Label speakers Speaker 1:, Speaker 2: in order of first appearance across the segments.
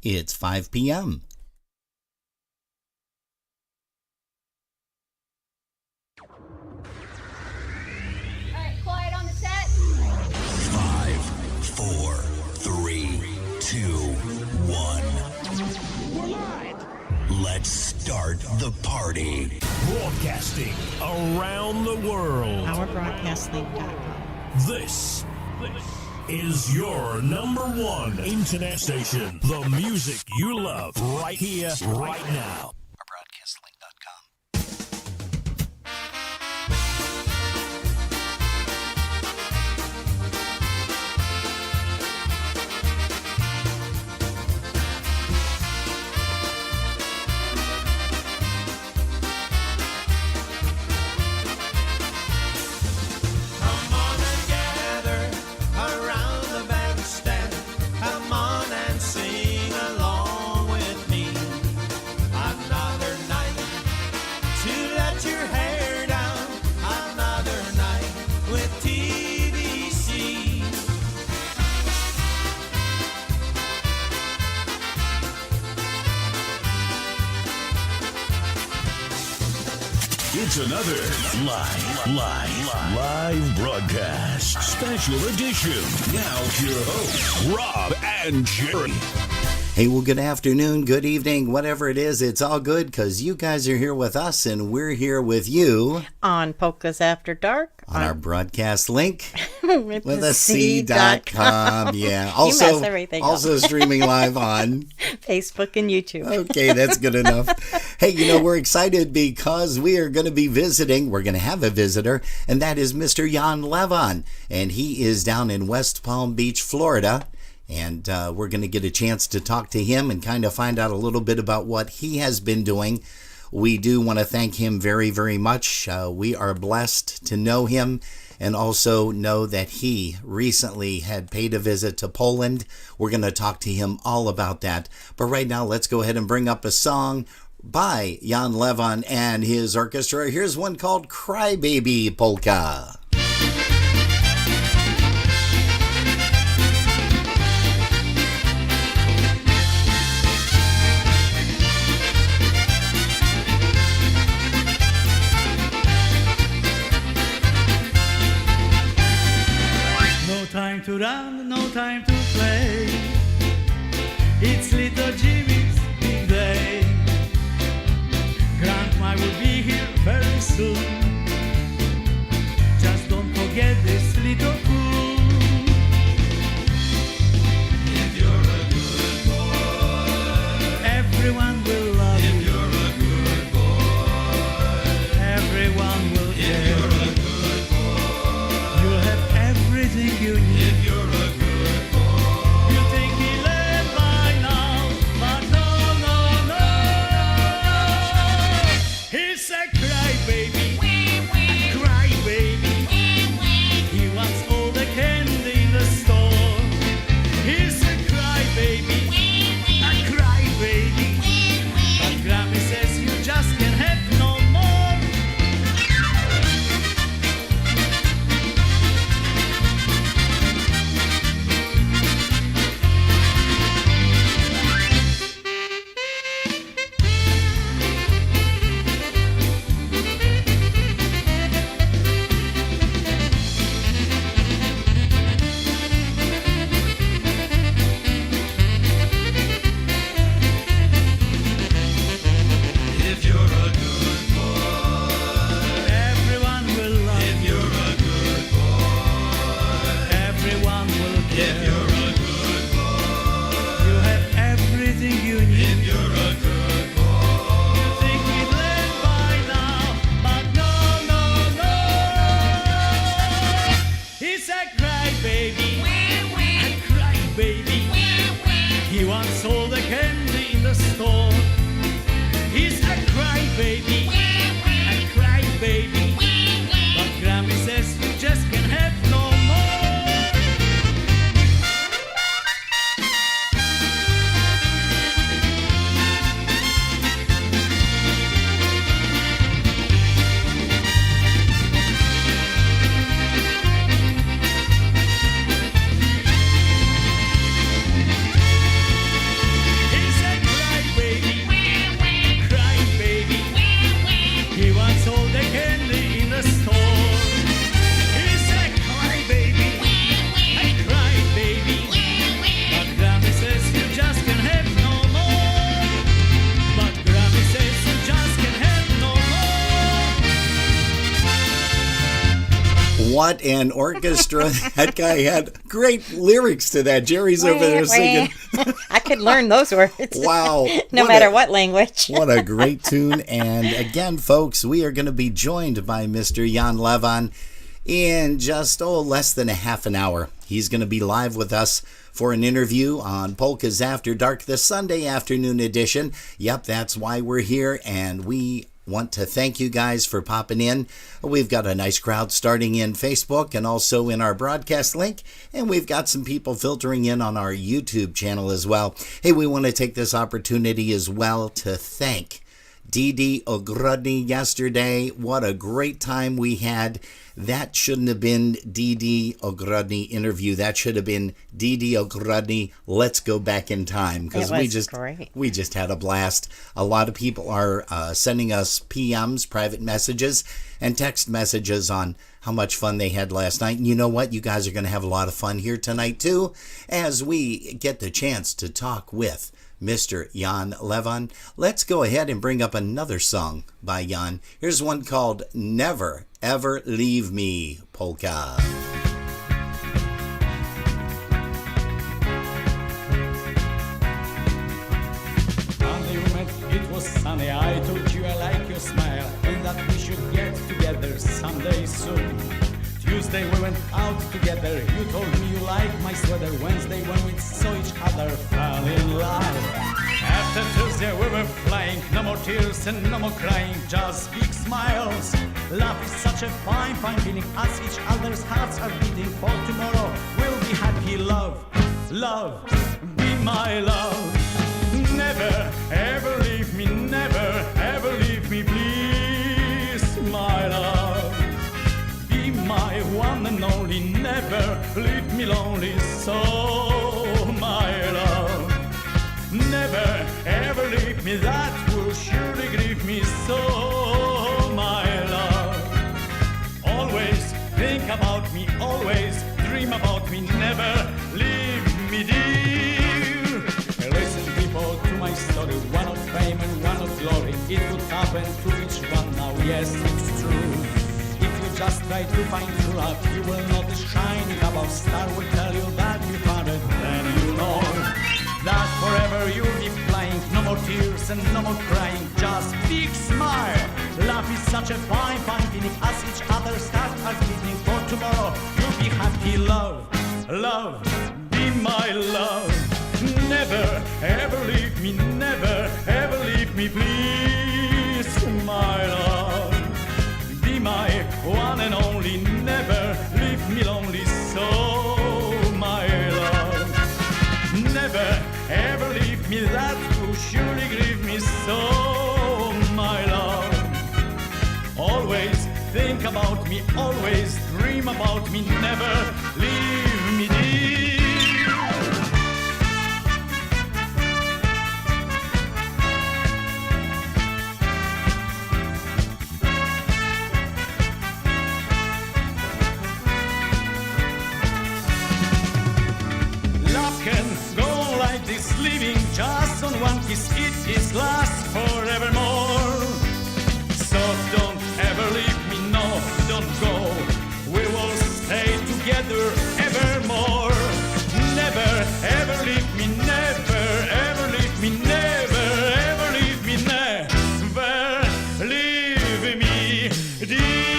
Speaker 1: It's 5 p.m.
Speaker 2: Alright, quiet on the set.
Speaker 3: 5, 4, 3, 2, 1. We're live! Let's start the party.
Speaker 4: Broadcasting around the world.
Speaker 5: OurBroadcastLink.com.
Speaker 4: This is your number one internet station. The music you love right here, right now.
Speaker 3: OurBroadcastLink.com.
Speaker 6: Come on and gather around the bandstand. Come on and sing along with me. Another night to let your hair down. Another night with TVC.
Speaker 4: It's another live broadcast. Special edition. Now your hosts, Rob and Jerry.
Speaker 1: Hey, well, good afternoon, good evening, whatever it is, it's all good because you guys are here with us and we're here with you
Speaker 5: On Polkas After Dark.
Speaker 1: on our broadcast link
Speaker 5: with
Speaker 1: with
Speaker 5: the
Speaker 1: a C.com. Yeah. Also,
Speaker 5: mess everything up.
Speaker 1: also streaming live on.
Speaker 5: Facebook and YouTube.
Speaker 1: Okay, that's good enough. Hey, we're excited because we are going to be visiting. We're going to have a visitor, and that is Mr. Jan Lewan. And he is down in West Palm Beach, Florida. And we're going to get a chance to talk to him and kind of find out a little bit about what he has been doing. We do want to thank him very, very much. We are blessed to know him and also know that he recently had paid a visit to Poland. We're going to talk to him all about that. But right now, let's go ahead and bring up a song by Jan Lewan and his orchestra. Here's one called Crybaby Polka.
Speaker 7: No time to run, no time to play. It's little Jimmy's big day. Grandma will be here very soon. Just don't forget this little fool. If you're a good boy, everyone will love you. If you're a good boy, everyone will care. If you're a good boy, you'll have everything you need. If you're a good boy, you think he left by now, but no, no, no. He's a crybaby.
Speaker 1: What an orchestra. That guy had great lyrics to that. Jerry's over there singing.
Speaker 5: I could learn those words.
Speaker 1: Wow.
Speaker 5: No matter what language.
Speaker 1: What a great tune. And again, folks, we are going to be joined by Mr. Jan Lewan in just, less than a half an hour. He's going to be live with us for an interview on Polkas After Dark, the Sunday afternoon edition. Yep, that's why we're here, and we want to thank you guys for popping in. We've got a nice crowd starting in Facebook and also in our broadcast link, and we've got some people filtering in on our YouTube channel as well. Hey, we want to take this opportunity as well to thank Didi Ogrodny yesterday. What a great time we had. That shouldn't have been Didi Ogrodny interview. That should have been Didi Ogrodny, let's go back in time. Because we just had a blast. A lot of people are sending us PMs, private messages, and text messages on how much fun they had last night. And you know what? You guys are going to have a lot of fun here tonight too, as we get the chance to talk with Mr. Jan Lewan. Let's go ahead and bring up another song by Jan. Here's one called Never Ever Leave Me, Polka.
Speaker 8: Monday we met, it was sunny. I told you I like your smile and that we should get together someday soon. Tuesday we went out together. You told me you liked my sweater. Wednesday when we saw each other, fell in love. After Tuesday we were flying. No more tears and no more crying, just big smiles. Love is such a fine, fine feeling. As each other's hearts are beating. For tomorrow we'll be happy. Love, love, be my love. Never ever leave me. Never ever leave me, please, my love. My one and only, never leave me lonely, so my love. Never ever leave me, that will surely grieve me, so my love. Always think about me, always dream about me, never leave me, dear. Listen people to my story, one of fame and one of glory. It would happen to each one now, yes it's true. Just try to find true love. You will not be shining above. Star will tell you that you found it. Then you know that forever you'll be flying. No more tears and no more crying. Just big smile. Love is such a fine, fine feeling. As each other's hearts are beating. For tomorrow you'll be happy. Love, love, be my love. Never ever leave me. Never ever leave me, please, my love. My one and only, never leave me lonely, so my love. Never ever leave me, that will surely grieve me, so my love. Always think about me, always dream about me, never leave me, dear. Living just on one kiss, it is last forevermore. So don't ever leave me, no, don't go. We will stay together evermore. Never ever leave me, never ever leave me, never ever leave me, never leave me, dear.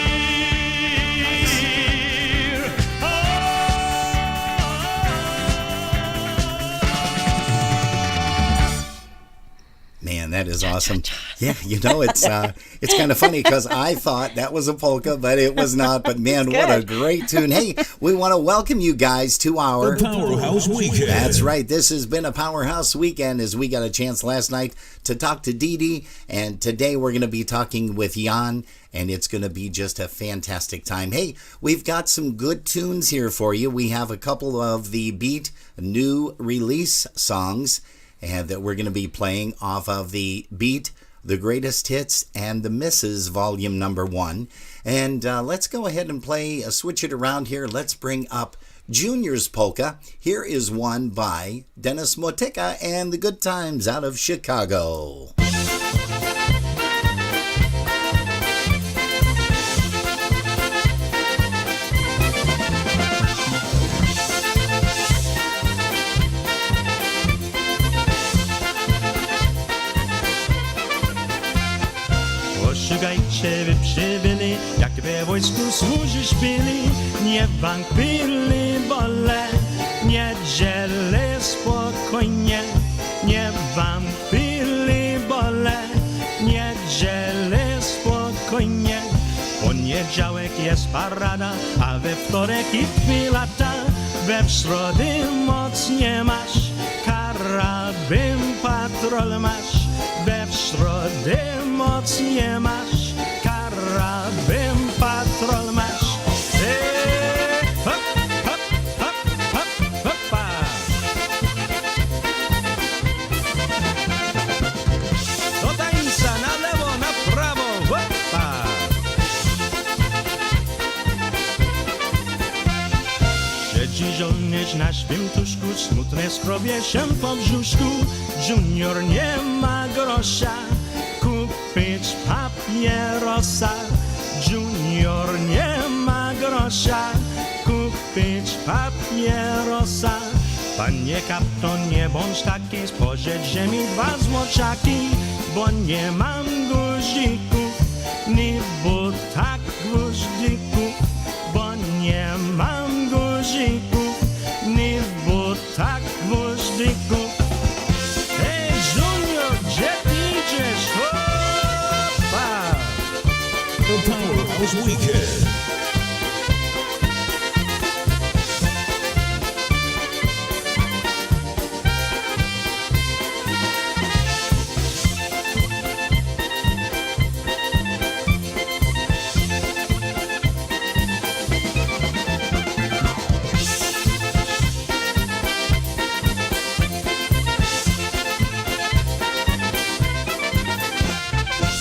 Speaker 1: Man, that is awesome. Yeah, you know, it's kind of funny because I thought that was a polka, but it was not. But man, what a great tune. Hey, we want to welcome you guys to our
Speaker 4: Powerhouse Weekend.
Speaker 1: That's right. This has been a Powerhouse Weekend as we got a chance last night to talk to Didi. And today we're going to be talking with Jan, and it's going to be just a fantastic time. Hey, we've got some good tunes here for you. We have a couple of the Beat new release songs and that we're going to be playing off of the Beat, the Greatest Hits, and the Misses Volume Number 1. And let's go ahead and switch it around here. Let's bring up Junior's Polka. Here is one by Dennis Motyka and the Good Times out of Chicago.
Speaker 7: Ciebie wojsku służysz pili, nie bank pili bole, niedzielę spokojnie, nie bank pili bole, niedzielę spokojnie. Poniedziałek jest parada, a we wtorek i chwilata, we środę moc nie masz, karabin patrol masz, we środę moc nie masz, karabin patrol masz. Hop, hop, hop, hop, hopa. Do tańca na lewo, na prawo, hopa. Siedzi żołnierz na świętuszku, smutne skrobie się po brzuszku. Junior nie ma grosza, kupić papierosa. Junior nie ma grosza, kupić papierosa. Panie kapitonie, bądź taki, spożycz ziemi 2 złociaki, bo nie mam guzików, ni buta gwoździków, bo nie mam guzików, ni buta gwoździków. Hej, Junior, gdzie ty idziesz? Hopa!
Speaker 4: The Powerhouse Weekend.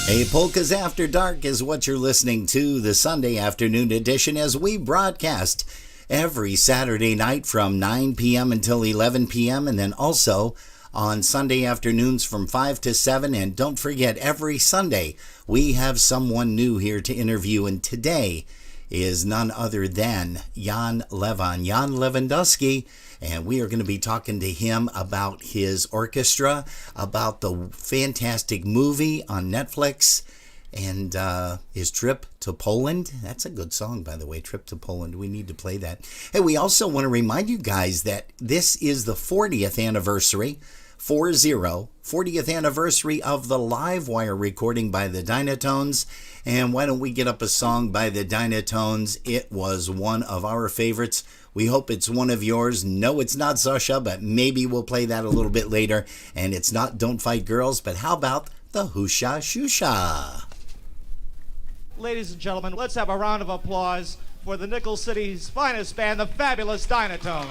Speaker 1: Hey, Polkas After Dark is what you're listening to, the Sunday afternoon edition, as we broadcast every Saturday night from 9 p.m. until 11 p.m. and then also on Sunday afternoons from 5 to 7. And don't forget, every Sunday we have someone new here to interview, and today is none other than Jan Lewan, Jan Lewandowski, and we are going to be talking to him about his orchestra, about the fantastic movie on Netflix, and his trip to Poland. That's a good song, by the way, Trip to Poland. We need to play that. Hey, we also want to remind you guys that this is the 40th anniversary, 40th anniversary of the Livewire recording by the Dynatones. And why don't we get up a song by the Dynatones? It was one of our favorites. We hope it's one of yours. No, it's not Sasha, but maybe we'll play that a little bit later. And it's not Don't Fight Girls, but how about the Husha Shusha?
Speaker 9: Ladies and gentlemen, let's have a round of applause for the Nickel City's finest band, the fabulous Dynatones.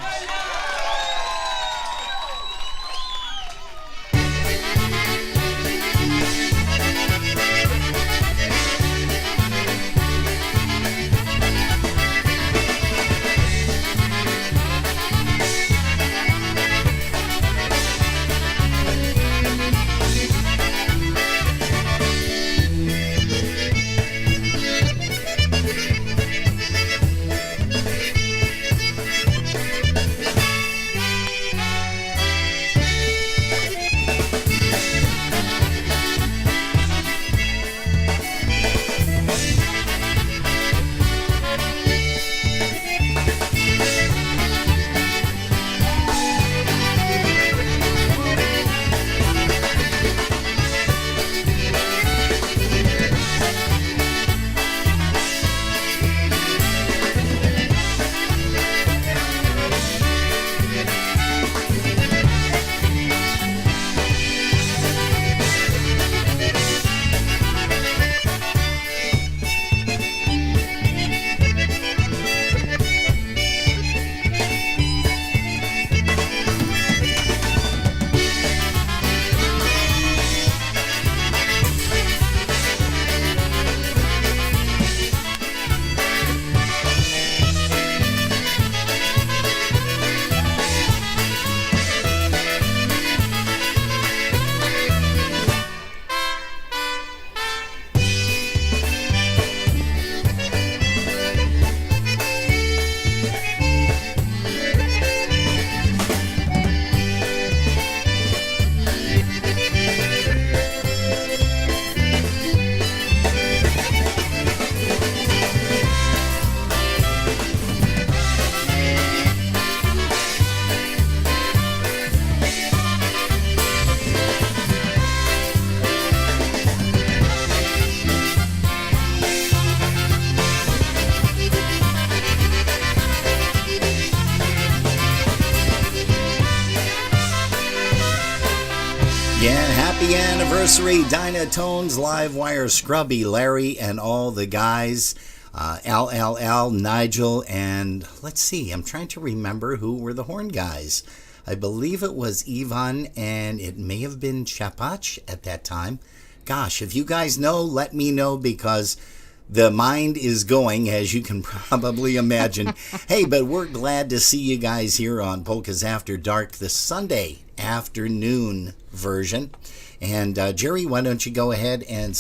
Speaker 1: again. Happy anniversary, Dynatones, Livewire, Scrubby, Larry, and all the guys. LLL, Nigel, and let's see, I'm trying to remember who were the horn guys. I believe it was Ivan, and it may have been Chapach at that time. Gosh, if you guys know, let me know, because the mind is going, as you can probably imagine. Hey, but we're glad to see you guys here on Polkas After Dark, the Sunday afternoon version. And Jerry, why don't you go ahead and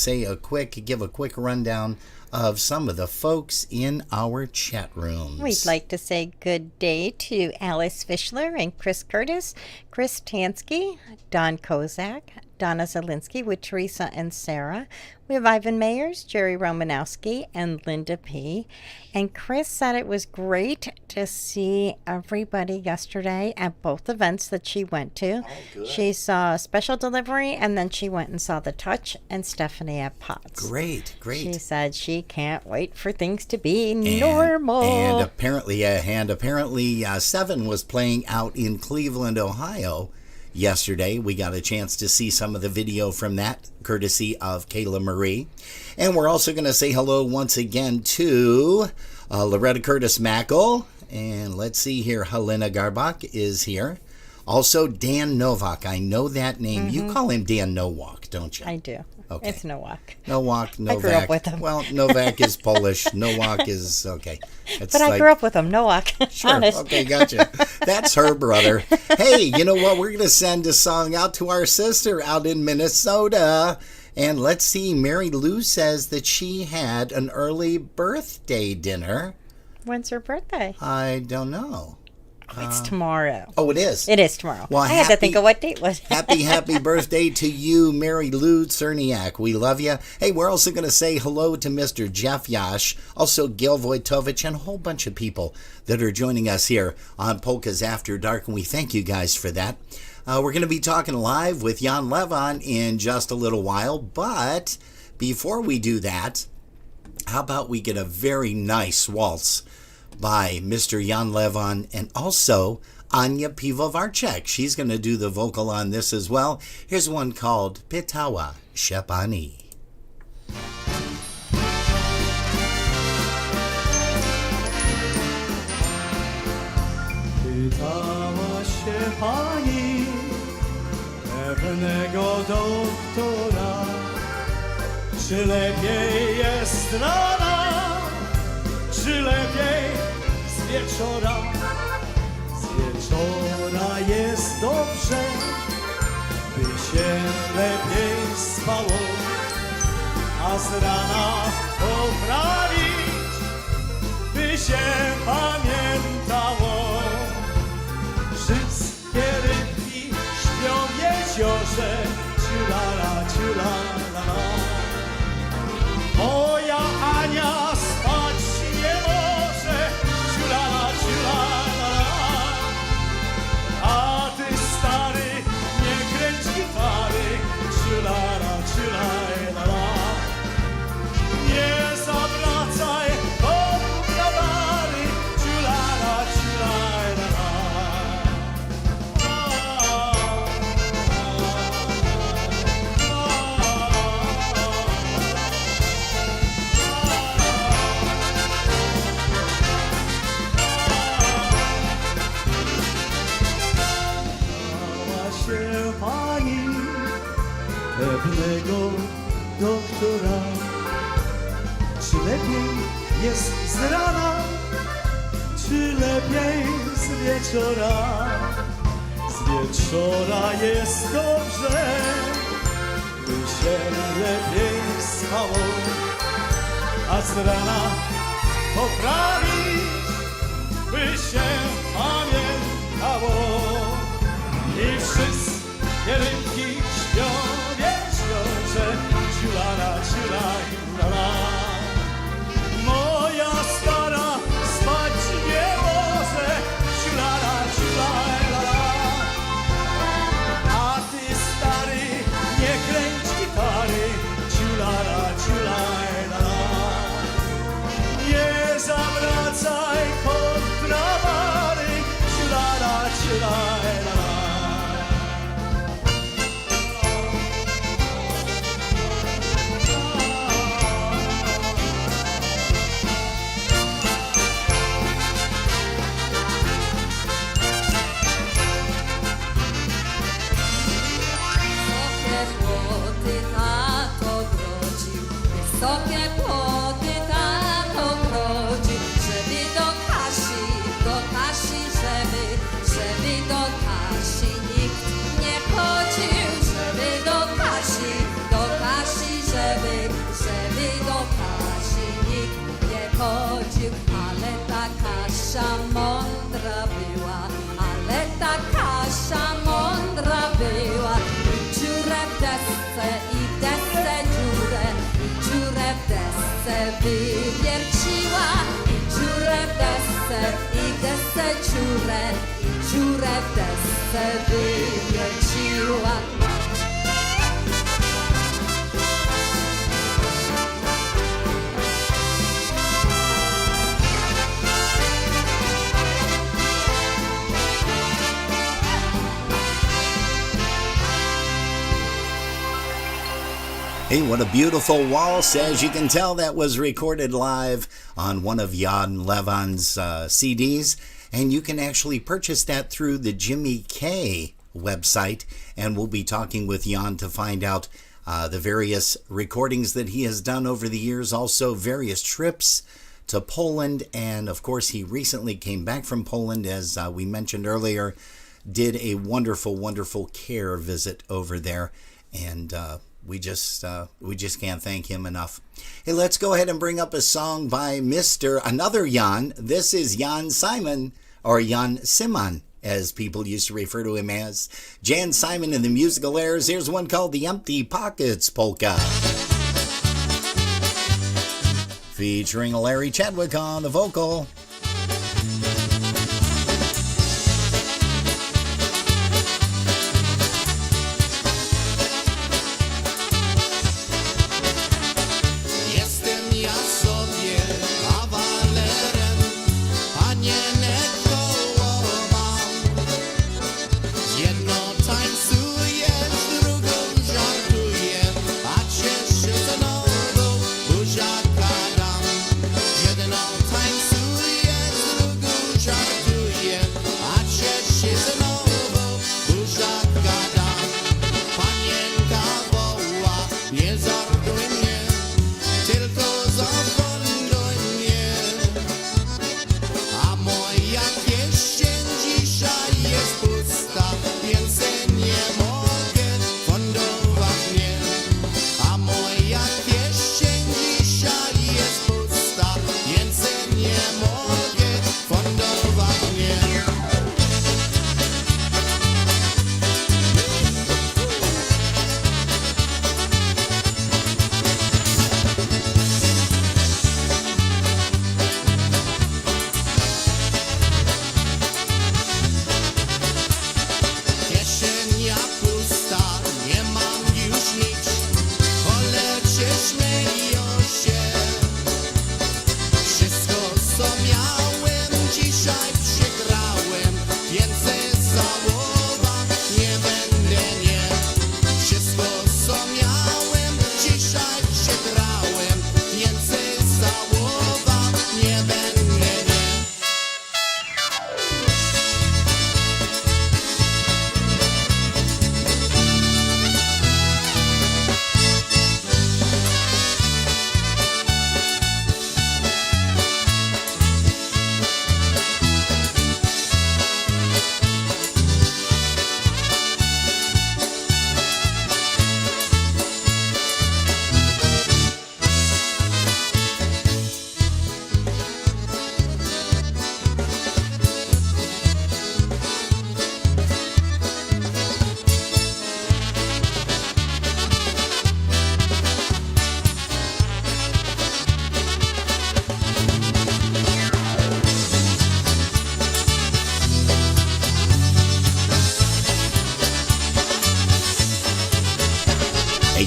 Speaker 1: give a quick rundown of some of the folks in our chat rooms.
Speaker 5: We'd like to say good day to Alice Fischler and Chris Curtis, Chris Tansky, Don Kozak, Donna Zielinski with Teresa and Sarah. We have Ivan Mayers, Jerry Romanowski, and Linda P. And Chris said it was great to see everybody yesterday at both events that she went to.
Speaker 1: Oh, good.
Speaker 5: She saw Special Delivery, and then she went and saw The Touch and Stephanie at Potts.
Speaker 1: Great.
Speaker 5: She said she can't wait for things to be normal.
Speaker 1: And apparently, Seven was playing out in Cleveland, Ohio. Yesterday, we got a chance to see some of the video from that, courtesy of Kayla Marie. And we're also going to say hello once again to Loretta Curtis Mackle. And let's see here, Helena Garbach is here. Also, Dan Novak. I know that name. Mm-hmm. You call him Dan Nowak, don't you?
Speaker 5: I do.
Speaker 1: Okay.
Speaker 5: It's Nowak.
Speaker 1: Novak.
Speaker 5: I grew up with him.
Speaker 1: Well, Novak is Polish. Nowak is, okay.
Speaker 5: But I grew up with him, Nowak.
Speaker 1: Sure.
Speaker 5: Honest.
Speaker 1: Okay, gotcha. That's her brother. Hey, you know what? We're going to send a song out to our sister out in Minnesota. And let's see, Mary Lou says that she had an early birthday dinner.
Speaker 5: When's her birthday?
Speaker 1: I don't know.
Speaker 5: It's tomorrow.
Speaker 1: Oh, it is?
Speaker 5: It is tomorrow.
Speaker 1: Well,
Speaker 5: I had to think of what date was.
Speaker 1: happy birthday to you, Mary Lou Cerniak. We love you. Hey, we're also going to say hello to Mr. Jeff Yash, also Gil Vojtovich, and a whole bunch of people that are joining us here on Polkas After Dark, and we thank you guys for that. We're going to be talking live with Jan Lewan in just a little while, but before we do that, how about we get a very nice waltz by Mr. Jan Lewan and also Anya Pivovarczyk. She's going to do the vocal on this as well. Here's one called Pytała się pani.
Speaker 8: Pytała się pani pewnego doktora, czy lepiej jest rana, czy lepiej z wieczora. Z wieczora jest dobrze, by się lepiej spało, a z rana poprawić, by się pamiętało. Wszystkie rybki śpią w jeziorze, ciulala, ciulala. Moja Ania spać nie może, ciulala, ciulala. A ty stary, nie kręć gitary, ciulala, ciulala. Nie zawracaj od brawary, ciulala, ciulala. Pani pewnego doktora, czy lepiej jest z rana, czy lepiej z wieczora? Z wieczora jest dobrze, by się lepiej spało, a z rana poprawić, by się pamiętało. I wszystkie rybki śpią w jeziorze, ciulala, ciulala. Moja stara spać nie może, ciulala, ciulala. A ty stary, nie kręć gitary, ciulala, ciulala. Nie zawracaj kontrabary, ciulala, ciulala.
Speaker 1: Hey, what a beautiful waltz. As you can tell, that was recorded live on one of Jan Lewan's CDs. And you can actually purchase that through the Jimmy K website. And we'll be talking with Jan to find out the various recordings that he has done over the years. Also, various trips to Poland. And, of course, he recently came back from Poland, as we mentioned earlier. Did a wonderful, wonderful care visit over there. And we just can't thank him enough. Hey, let's go ahead and bring up a song by another Jan. This is Jan Simon, or Jan Simon, as people used to refer to him as. Jan Simon and the Musical Airs. Here's one called The Empty Pockets Polka, featuring Larry Chadwick on the vocal.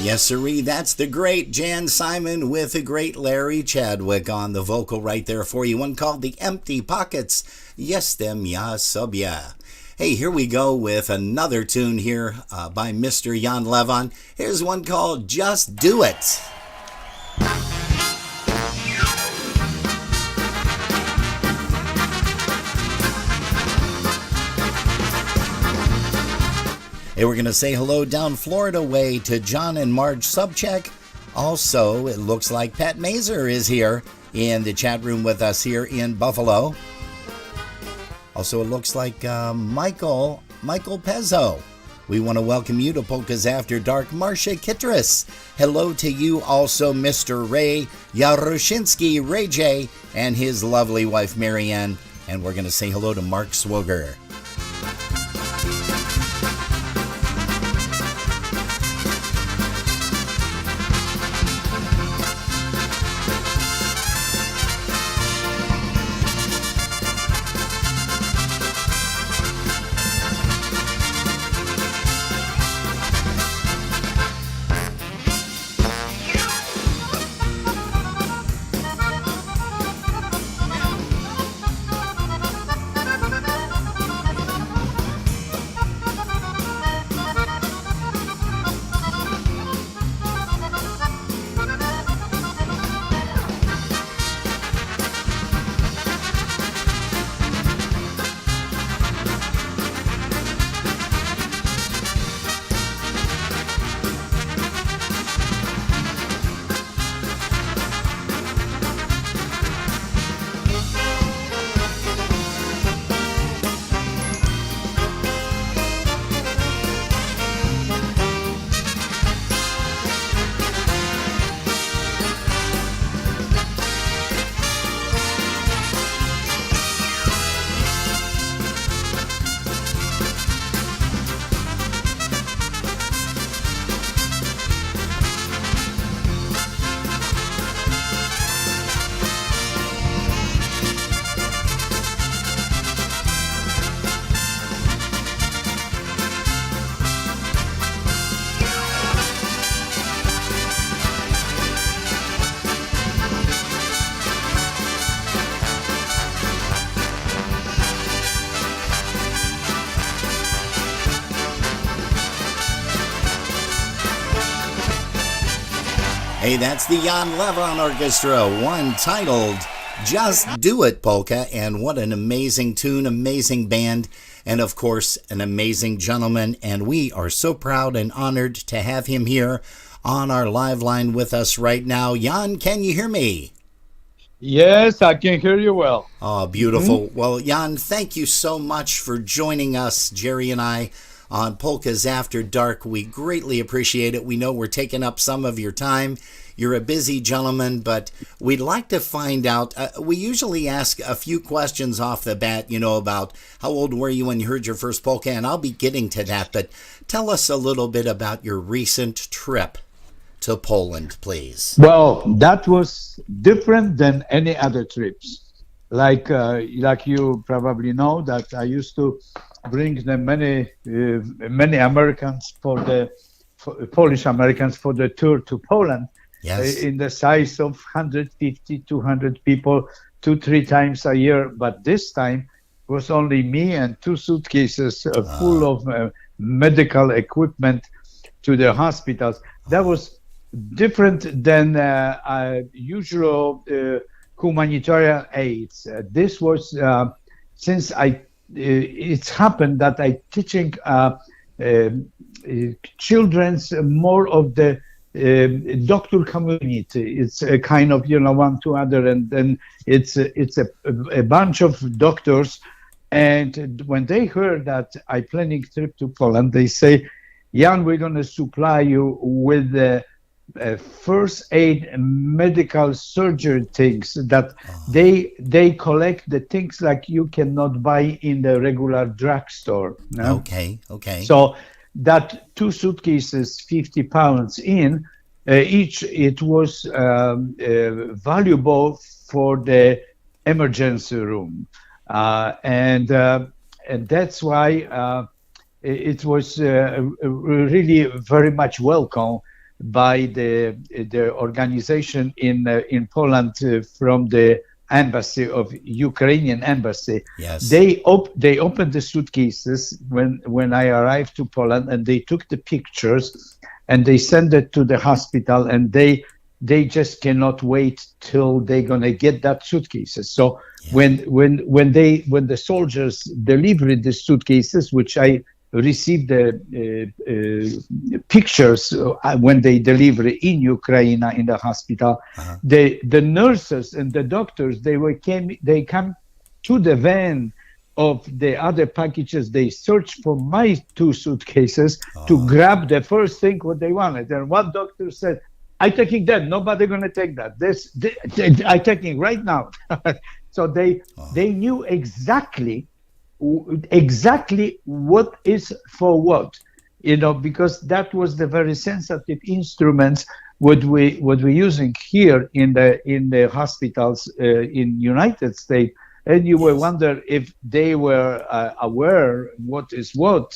Speaker 1: Yes, sirree, that's the great Jan Simon with the great Larry Chadwick on the vocal right there for you. One called The Empty Pockets. Jestem ja sobie. Hey, here we go with another tune here by Mr. Jan Lewan. Here's one called Just Do It. Hey, we're going to say hello down Florida way to John and Marge Subcheck. Also, it looks like Pat Mazer is here in the chat room with us here in Buffalo. Also, it looks like Michael Pezzo. We want to welcome you to Polkas After Dark. Marcia Kittris. Hello to you also, Mr. Ray Yaroshinsky, Ray J, and his lovely wife, Marianne. And we're going to say hello to Mark Swoger. Hey, that's the Jan Lewan Orchestra, one titled Just Do It Polka. And what an amazing tune, amazing band, and of course, an amazing gentleman. And we are so proud and honored to have him here on our live line with us right now. Jan, can you hear me?
Speaker 10: Yes, I can hear you well.
Speaker 1: Oh, beautiful. Well, Jan, thank you so much for joining us, Jerry and I, on Polkas After Dark. We greatly appreciate it. We know we're taking up some of your time. You're a busy gentleman, but we'd like to find out. We usually ask a few questions off the bat, about how old were you when you heard your first polka, and I'll be getting to that. But tell us a little bit about your recent trip to Poland, please.
Speaker 10: Well, that was different than any other trips. Like you probably know, that I used to bring the many Americans Polish Americans for the tour to Poland.
Speaker 1: Yes.
Speaker 10: In the size of 150, 200 people, 2-3 times a year. But this time was only me and 2 suitcases full of medical equipment to the hospitals. That was different than usual humanitarian aids. This was since it's happened that I teaching children's more of the doctor community. It's a kind of one to other, and then it's a bunch of doctors. And when they heard that I planning trip to Poland, they say, Jan, we're going to supply you with the first aid medical surgery things that they collect the things like you cannot buy in the regular drugstore. No?
Speaker 1: Okay.
Speaker 10: So that 2 suitcases, 50 pounds in each, it was valuable for the emergency room, and that's why it was really very much welcome by the organization in Poland from the embassy of Ukrainian embassy.
Speaker 1: Yes.
Speaker 10: They opened the suitcases when I arrived to Poland, and they took the pictures and they sent it to the hospital, and they just cannot wait till they're gonna get that suitcases. So when the soldiers delivered the suitcases, which I received the pictures when they deliver in Ukraine in the hospital. The nurses and the doctors, they come to the van of the other packages. They search for my 2 suitcases to grab the first thing what they wanted. And one doctor said, "I taking that. Nobody gonna take that. I taking right now." So they knew exactly what is for what, because that was the very sensitive instruments what we're using here in the hospitals in United States. And you will wonder if they were aware what is what.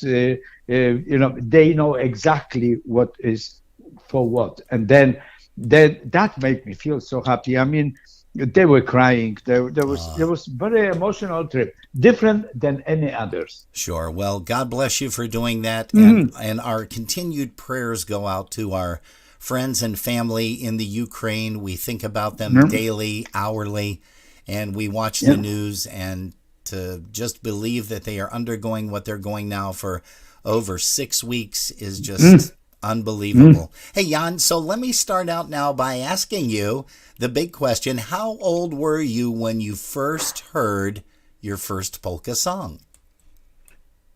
Speaker 10: They know exactly what is for what, and then that made me feel so happy. I mean, they were crying. There was very emotional trip, different than any others.
Speaker 1: Sure. Well, God bless you for doing that, and our continued prayers go out to our friends and family in the Ukraine. We think about them daily, hourly, and we watch the news, and to just believe that they are undergoing what they're going now for over 6 weeks is just unbelievable. Hey, Jan, so let me start out now by asking you the big question. How old were you when you first heard your first polka song?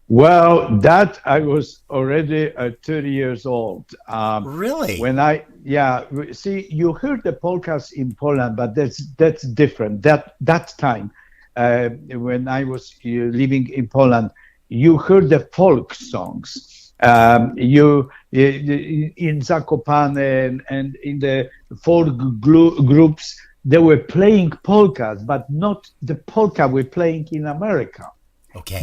Speaker 10: Well, that I was already 30 years old.
Speaker 1: Really?
Speaker 10: See, you heard the polkas in Poland, but that's different. That time, when I was living in Poland, you heard the folk songs. You in Zakopane and in the folk groups, they were playing polkas, but not the polka we're playing in America.
Speaker 1: Okay.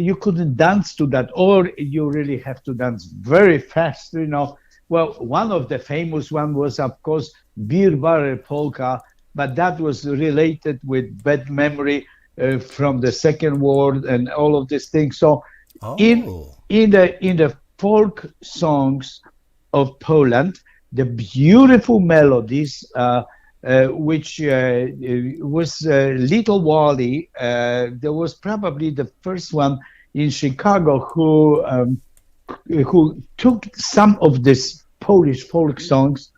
Speaker 10: You couldn't dance to that, or you really have to dance very fast, Well, one of the famous one was, of course, Beer Barrel Polka, but that was related with bad memory from the Second World and all of these things. So in the folk songs of Poland, the beautiful melodies, which was Little Wally. There was probably the first one in Chicago who took some of these Polish folk songs,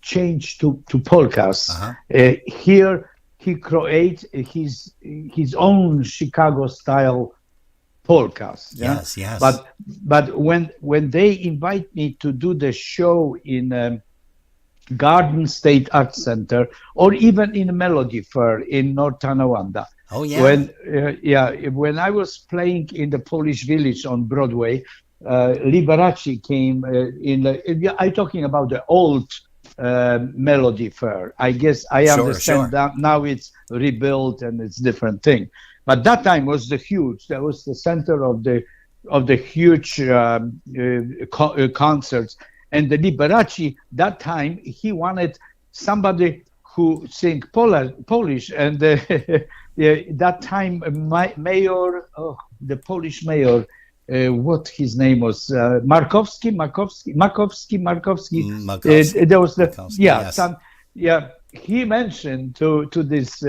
Speaker 10: changed to polkas. Here he created his own Chicago style polkas.
Speaker 1: Yes, yes.
Speaker 10: But when they invite me to do the show in Garden State Arts Center, or even in Melody Fair in North Tonawanda.
Speaker 1: Oh yeah.
Speaker 10: When I was playing in the Polish Village on Broadway, Liberace came I'm talking about the old Melody Fair. I guess I understand that now it's rebuilt and it's different thing. But that time was that was the center of the huge concerts. And the Liberace, that time, he wanted somebody who sing Polish. And that time, mayor, the Polish mayor, what his name was, Markowski. There was he mentioned to this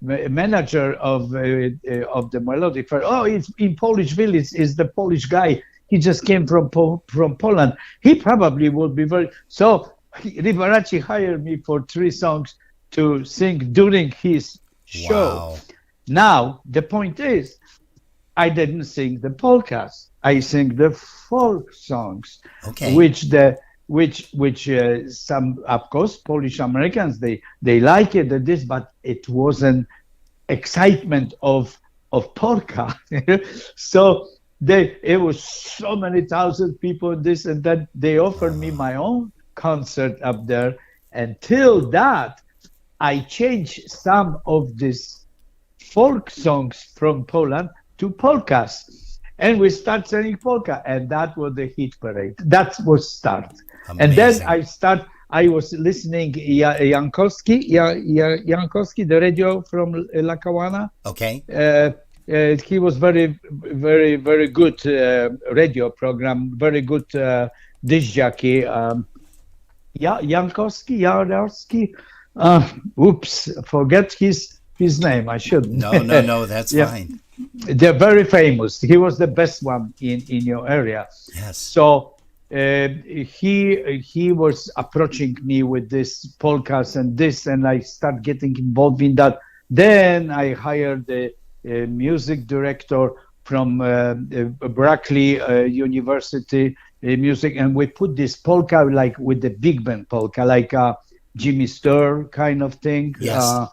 Speaker 10: manager of the Melodic Fair, it's in Polish Village is the Polish guy. He just came from Poland. He probably would be so Liberace hired me for 3 songs to sing during his show.
Speaker 1: Wow.
Speaker 10: Now the point is, I didn't sing the polkas. I sing the folk songs, which some, of course, Polish Americans they like it, but it wasn't excitement of polka. So it was so many thousand people, this and that. They offered me my own concert up there. Until that, I changed some of these folk songs from Poland to polkas. And we start singing polka. And that was the hit parade. That was start.
Speaker 1: Amazing.
Speaker 10: And then I was listening Jankowski, the radio from Lackawanna.
Speaker 1: Okay.
Speaker 10: He was very, very, very good radio program, very good disc jockey. Jankowski. Oops, forget his name. I shouldn't.
Speaker 1: No, that's fine.
Speaker 10: They're very famous. He was the best one in your area.
Speaker 1: Yes.
Speaker 10: So he was approaching me with this polkas and this, and I start getting involved in that. Then I hired the music director from Berkeley University music, and we put this polka like with the big band polka, like Jimmy Sturr kind of thing.
Speaker 1: Yes.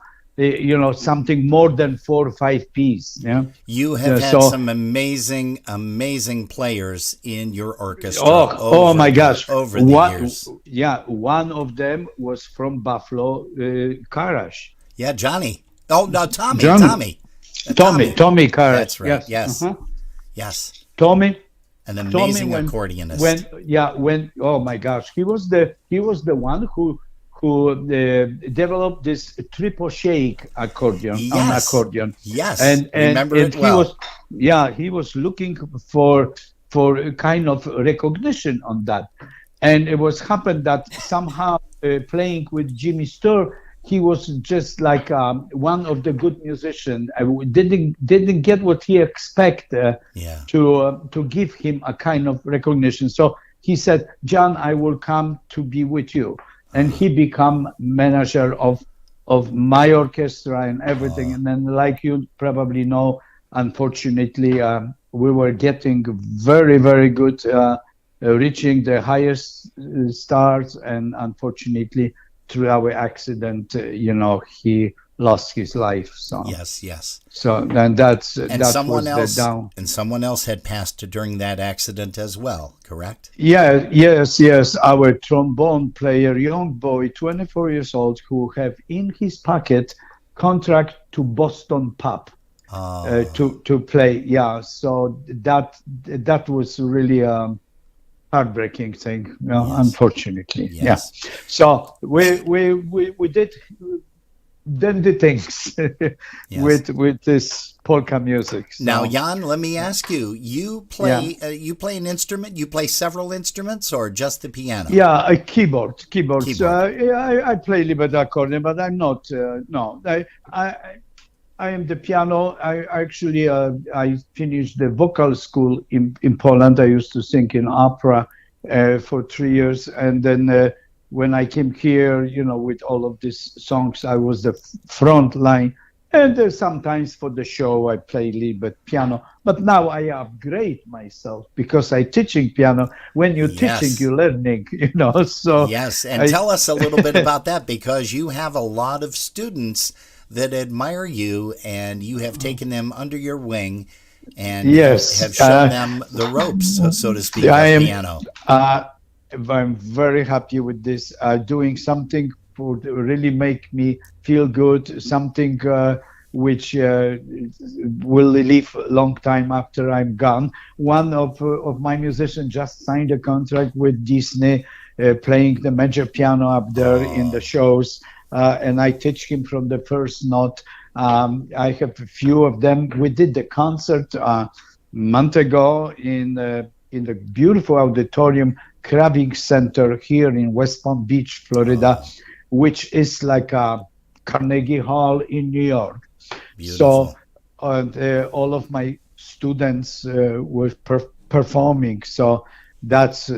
Speaker 10: Something more than 4 or 5 piece. Yeah.
Speaker 1: You have had some amazing players in your orchestra.
Speaker 10: Oh my gosh!
Speaker 1: Over the years.
Speaker 10: Yeah, one of them was from Buffalo, Karash.
Speaker 1: Yeah, Johnny. Oh no, Tommy.
Speaker 10: Tommy Karash.
Speaker 1: That's right. Yes. Yes.
Speaker 10: Tommy.
Speaker 1: An amazing accordionist.
Speaker 10: Oh my gosh, he was the one who developed this triple shake accordion.
Speaker 1: Yes,
Speaker 10: and
Speaker 1: remember it well.
Speaker 10: He was looking for kind of recognition on that, and it was happened that somehow playing with Jimmy Sturr, he was just like one of the good musicians. I didn't get what he expected to give him a kind of recognition. So he said, "John, I will come to be with you." And he become manager of my orchestra and everything. And then, like you probably know, unfortunately, we were getting very, very good, reaching the highest stars. And unfortunately, through our accident, he lost his life. So
Speaker 1: yes.
Speaker 10: So then that
Speaker 1: someone
Speaker 10: was
Speaker 1: else,
Speaker 10: the down.
Speaker 1: And someone else had passed during that accident as well, correct?
Speaker 10: Yes. Our trombone player, young boy, 24 years old, who have in his pocket contract to Boston Pub to play. Yeah, so that was really heartbreaking thing. dandy things with this polka music. So,
Speaker 1: Now, Jan, let me ask you: you play an instrument? You play several instruments, or just the piano?
Speaker 10: Yeah, a keyboard. So, I play a little bit accordion, but I'm not. No, I am the piano. I actually I finished the vocal school in Poland. I used to sing in opera for 3 years, and then when I came here, with all of these songs, I was the front line. And sometimes for the show, I play a little bit piano. But now I upgrade myself because I'm teaching piano. When you're teaching, you're learning, So
Speaker 1: yes, and tell us a little bit about that, because you have a lot of students that admire you, and you have taken them under your wing and have shown them the ropes, so to speak, of piano.
Speaker 10: I'm very happy with this. Doing something would really make me feel good, something which will live a long time after I'm gone. One of my musicians just signed a contract with Disney, playing the major piano up there in the shows, and I teach him from the first note. I have a few of them. We did the concert a month ago in the beautiful auditorium, Craving Center here in West Palm Beach, Florida, which is like a Carnegie Hall in New York.
Speaker 1: Beautiful.
Speaker 10: So all of my students were performing. So that's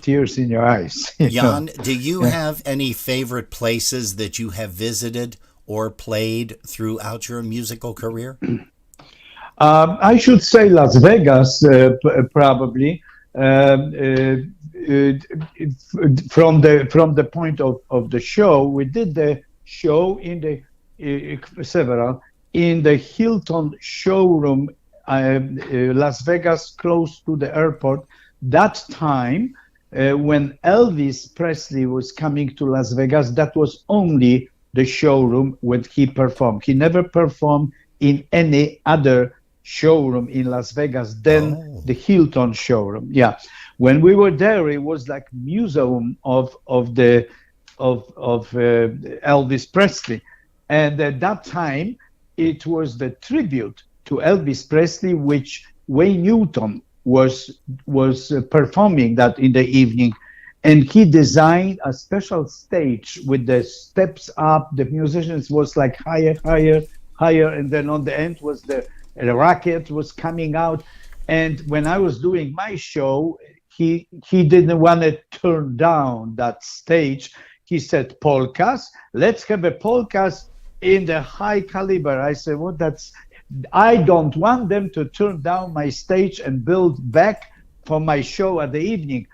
Speaker 10: tears in your eyes.
Speaker 1: Jan, do you have any favorite places that you have visited or played throughout your musical career?
Speaker 10: I should say Las Vegas, probably. From the point of the show, we did the show in the Hilton showroom, Las Vegas, close to the airport. That time, when Elvis Presley was coming to Las Vegas, that was only the showroom when he performed. He never performed in any other showroom in Las Vegas than the Hilton showroom. Yeah, when we were there, it was like museum of Elvis Presley, and at that time it was the tribute to Elvis Presley, which Wayne Newton was performing that in the evening, and he designed a special stage with the steps up. The musicians was like higher, and then on the end was the racket was coming out. And when I was doing my show, he didn't want to turn down that stage. He said, polkas, let's have a polkas in the high caliber. I said, well, I don't want them to turn down my stage and build back for my show at the evening.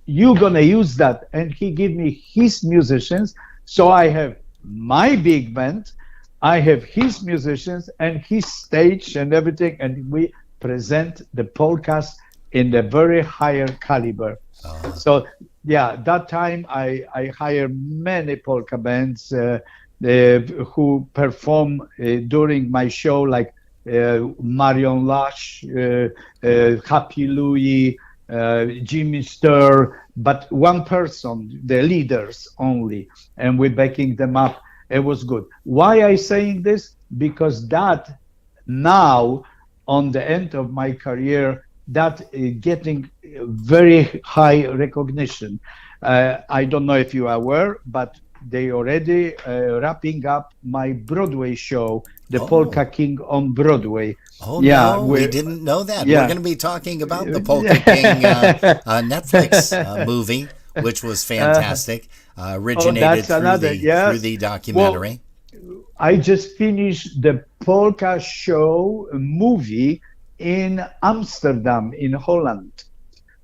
Speaker 10: You're going to use that. And he gave me his musicians. So I have my big band, I have his musicians and his stage and everything, and we present the polkas in the very higher caliber. So yeah, that time I hired many polka bands who perform during my show, like Marion Lash, Happy Louie, Jimmy Sturr, but one person, the leaders only, and we're backing them up. It was good. Why I saying this? Because that now, on the end of my career, that getting very high recognition. I don't know if you are aware, but they already wrapping up my Broadway show, The Polka King on Broadway.
Speaker 1: Oh, yeah, no, we didn't know that. Yeah. We're going to be talking about the Polka King Netflix movie, which was fantastic. Originated through the documentary.
Speaker 10: Well, I just finished the Polka show movie in Amsterdam, in Holland.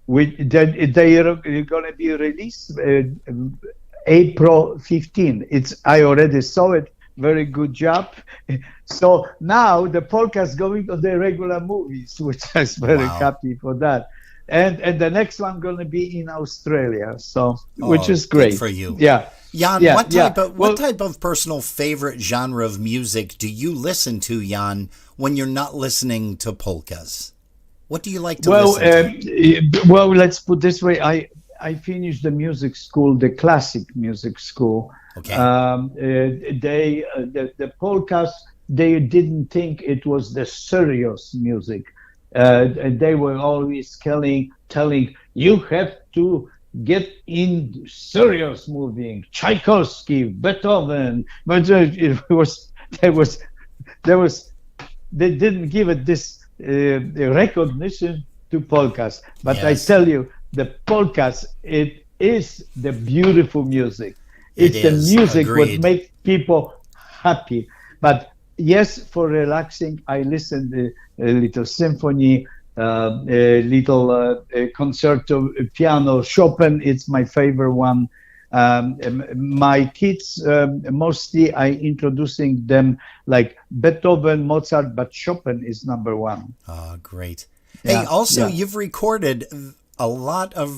Speaker 10: They are going to be released April 15. I already saw it. Very good job. So now the polka is going on the regular movies, which I was very happy for that. And the next one going to be in Australia, so which is great
Speaker 1: good for you.
Speaker 10: Yeah,
Speaker 1: Jan, what type of personal favorite genre of music do you listen to, Jan, when you're not listening to polkas? What do you like to listen to?
Speaker 10: Well, let's put this way. I finished the music school, the classic music school,
Speaker 1: Okay.
Speaker 10: The polkas, they didn't think it was the serious music. They were always telling you have to get in serious moving. Tchaikovsky, Beethoven, but there was they didn't give it this recognition to polkas. But I
Speaker 1: Yes.
Speaker 10: tell you, the polkas, it is the beautiful music.
Speaker 1: It
Speaker 10: It's the
Speaker 1: is.
Speaker 10: music what
Speaker 1: Agreed.
Speaker 10: makes people happy. But yes, for relaxing, I listen to a little symphony, a little concerto piano. Chopin, it's my favorite one. My kids, mostly I introducing them like Beethoven, Mozart, but Chopin is number one.
Speaker 1: Oh, great. Hey,
Speaker 10: Yeah,
Speaker 1: also,
Speaker 10: yeah.
Speaker 1: you've recorded a lot of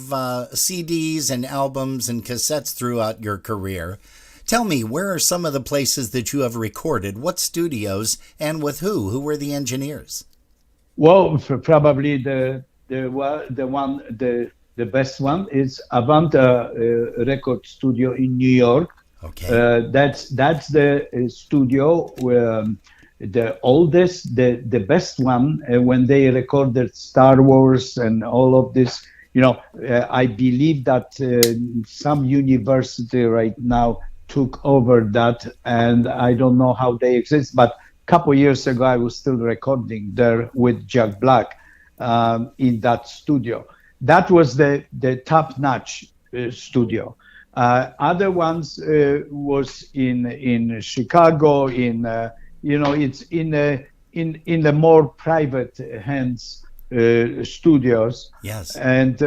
Speaker 1: CDs and albums and cassettes throughout your career. Tell me, where are some of the places that you have recorded? What studios and with who? Who were the engineers?
Speaker 10: Well, probably the best one is Avanta Record Studio in New York.
Speaker 1: Okay.
Speaker 10: That's the studio where the oldest, the best one when they recorded Star Wars and all of this. I believe that some university right now took over that, and I don't know how they exist. But a couple years ago, I was still recording there with Jack Black in that studio. That was the top-notch studio. Other ones was in Chicago. It's in the more private hands studios.
Speaker 1: Yes.
Speaker 10: And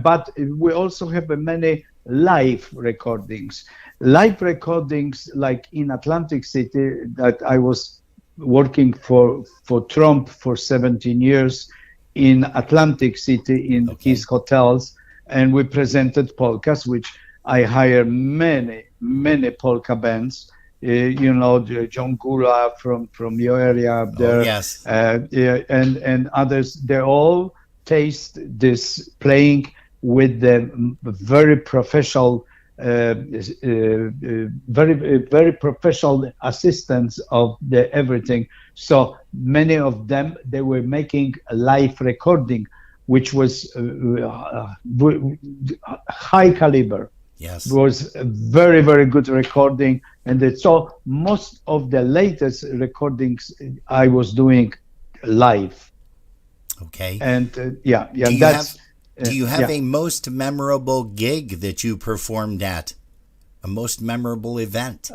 Speaker 10: but we also have many live recordings. Live recordings like in Atlantic City that I was working for Trump for 17 years in Atlantic City in his hotels, and we presented polkas, which I hire many polka bands. The John Gula from your area up there.
Speaker 1: yes.
Speaker 10: And others. They all taste this playing with the very professional, very professional assistants of the everything. So many of them, they were making a live recording, which was high caliber.
Speaker 1: Yes.
Speaker 10: It was a very, very good recording. And so most of the latest recordings I was doing live.
Speaker 1: Okay.
Speaker 10: And
Speaker 1: Do you
Speaker 10: that's.
Speaker 1: have a most memorable gig that you performed at? A most memorable event?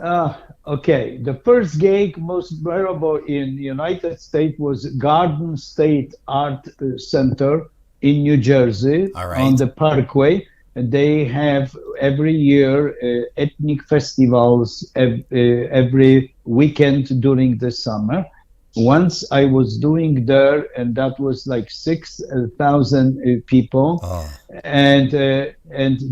Speaker 10: Okay. The first gig, most memorable in United States, was Garden State Art Center in New Jersey.
Speaker 1: All right.
Speaker 10: On the Parkway. And they have every year ethnic festivals every weekend during the summer. Once I was doing there, and that was like 6,000 people, and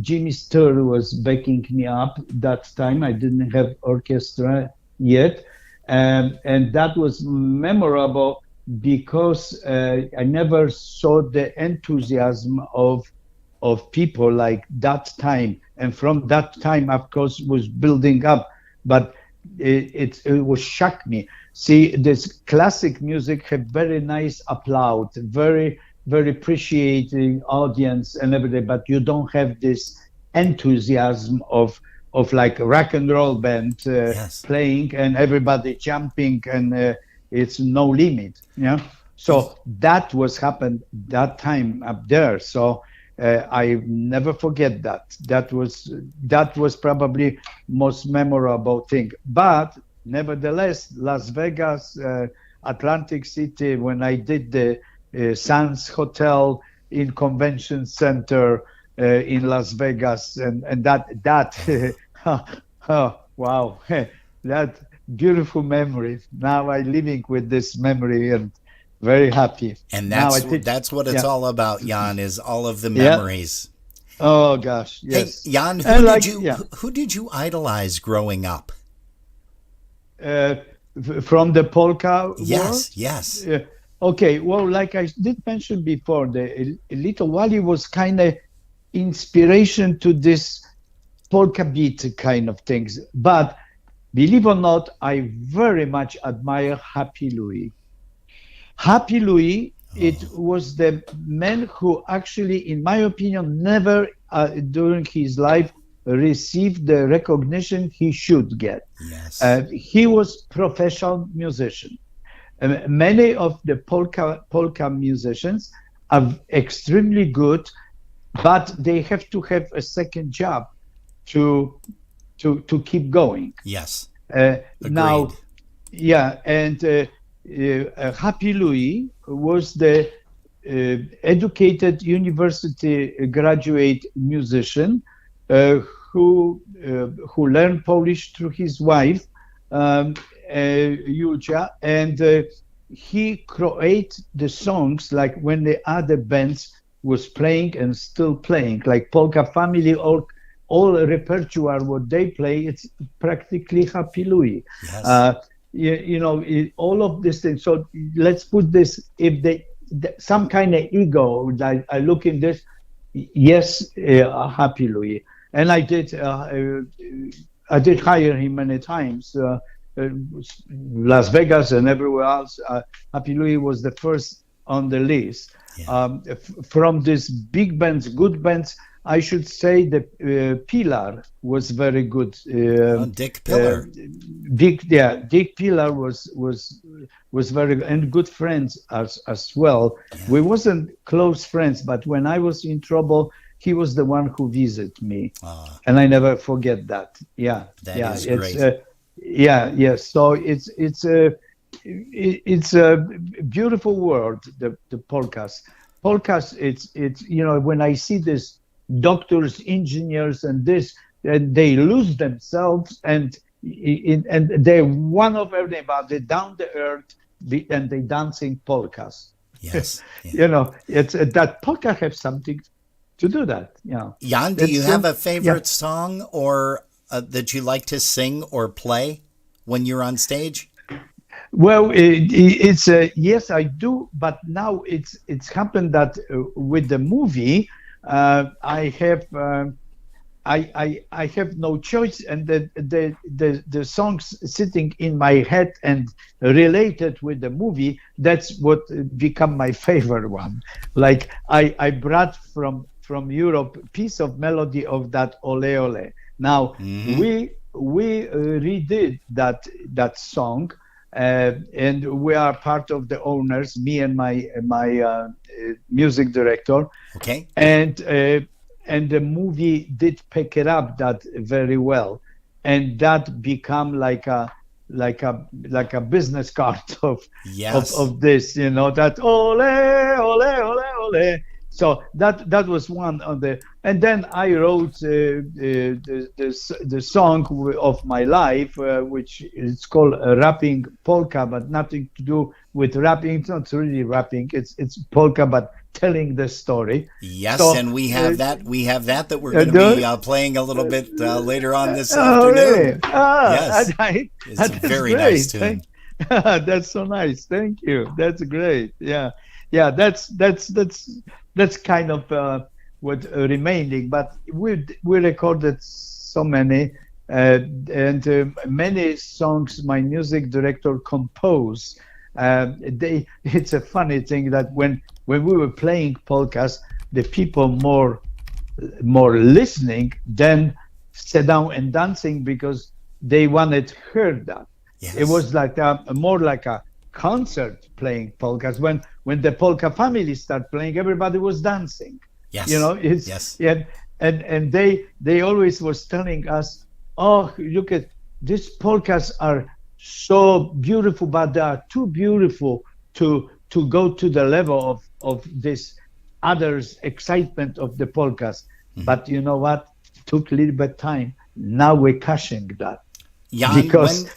Speaker 10: Jimmy Sturr was backing me up that time. I didn't have orchestra yet, and that was memorable because I never saw the enthusiasm of people like that time, and from that time, of course, was building up, but it was shocked me. See, this classic music had very nice applause, very, very appreciating audience and everything, but you don't have this enthusiasm of like a rock and roll band playing and everybody jumping and it's no limit. Yeah. So that was happened that time up there. So I never forget that. That was probably most memorable thing. But nevertheless, Las Vegas, Atlantic City, when I did the Sands Hotel in Convention Center in Las Vegas, and that oh, wow, that beautiful memory. Now I'm living with this memory and very happy.
Speaker 1: And that's what it's all about, Jan, is all of the memories.
Speaker 10: Oh gosh, yes.
Speaker 1: Hey, Jan, who did you idolize growing up?
Speaker 10: From the polka world?
Speaker 1: Yes.
Speaker 10: Okay, well, like I did mention before, the Little Wally was kind of inspiration to this polka beat kind of things. But believe or not, I very much admire Happy Louie. Happy Louie, it was the man who actually, in my opinion, never during his life received the recognition he should get.
Speaker 1: Yes.
Speaker 10: He was professional musician. Many of the polka musicians are extremely good, but they have to have a second job to keep going.
Speaker 1: Yes.
Speaker 10: Now, yeah, and Happy Louie was the educated university graduate musician who learned Polish through his wife, Julia, and he created the songs like when the other bands was playing and still playing, like Polka Family, all repertoire what they play, it's practically Happy Louie.
Speaker 1: Yes.
Speaker 10: All of these things. So let's put this, if some kind of ego, I look in this, yes, Happy Louie. And I did hire him many times, Las Vegas and everywhere else. Happy Louie was the first on the list. Yeah. From these big bands, good bands, I should say the Pilar was very good.
Speaker 1: Dick Pillar.
Speaker 10: Dick Pilar was very good, and good friends as well. Yeah. We wasn't close friends, but when I was in trouble, he was the one who visited me, and I never forget that. Yeah,
Speaker 1: that is great.
Speaker 10: So it's a beautiful world. The polkas. It's when I see this doctors, engineers, and they lose themselves, and they're one of everything, but they're down to earth, and they dancing polkas.
Speaker 1: Yes, yeah.
Speaker 10: It's that polka have something to do that.
Speaker 1: Jan, do you have a favorite song or that you like to sing or play when you're on stage?
Speaker 10: Well, it's yes, I do, but now it's happened that with the movie. I have no choice, and the songs sitting in my head and related with the movie, that's what become my favorite one. Like I brought from Europe piece of melody of that Ole Ole. Now we redid that song. And we are part of the owners, me and my music director.
Speaker 1: Okay.
Speaker 10: And the movie did pick it up that very well, and that become like a business card of this, that ole ole ole ole. So that was one of the, and then I wrote the song of my life, which is called Rapping Polka, but nothing to do with rapping. It's not really rapping. It's polka, but telling the story.
Speaker 1: Yes, so, and we have that we're going to be playing a little bit later on this afternoon.
Speaker 10: Yes,
Speaker 1: it's a very nice tune.
Speaker 10: That's so nice. Thank you. That's great. Yeah. That's kind of what remaining, but we recorded so many and many songs my music director composed. It's a funny thing that when we were playing polkas, the people more listening than sit down and dancing because they wanted to hear that. Yes. It was like more like a concert playing polkas. When the polka family start playing, everybody was dancing.
Speaker 1: Yes.
Speaker 10: Yes. Yeah, and they always was telling us, oh, look at these polkas are so beautiful, but they are too beautiful to go to the level of this others excitement of the polkas. Mm-hmm. But you know what? It took a little bit time. Now we're cashing that.
Speaker 1: Jan, because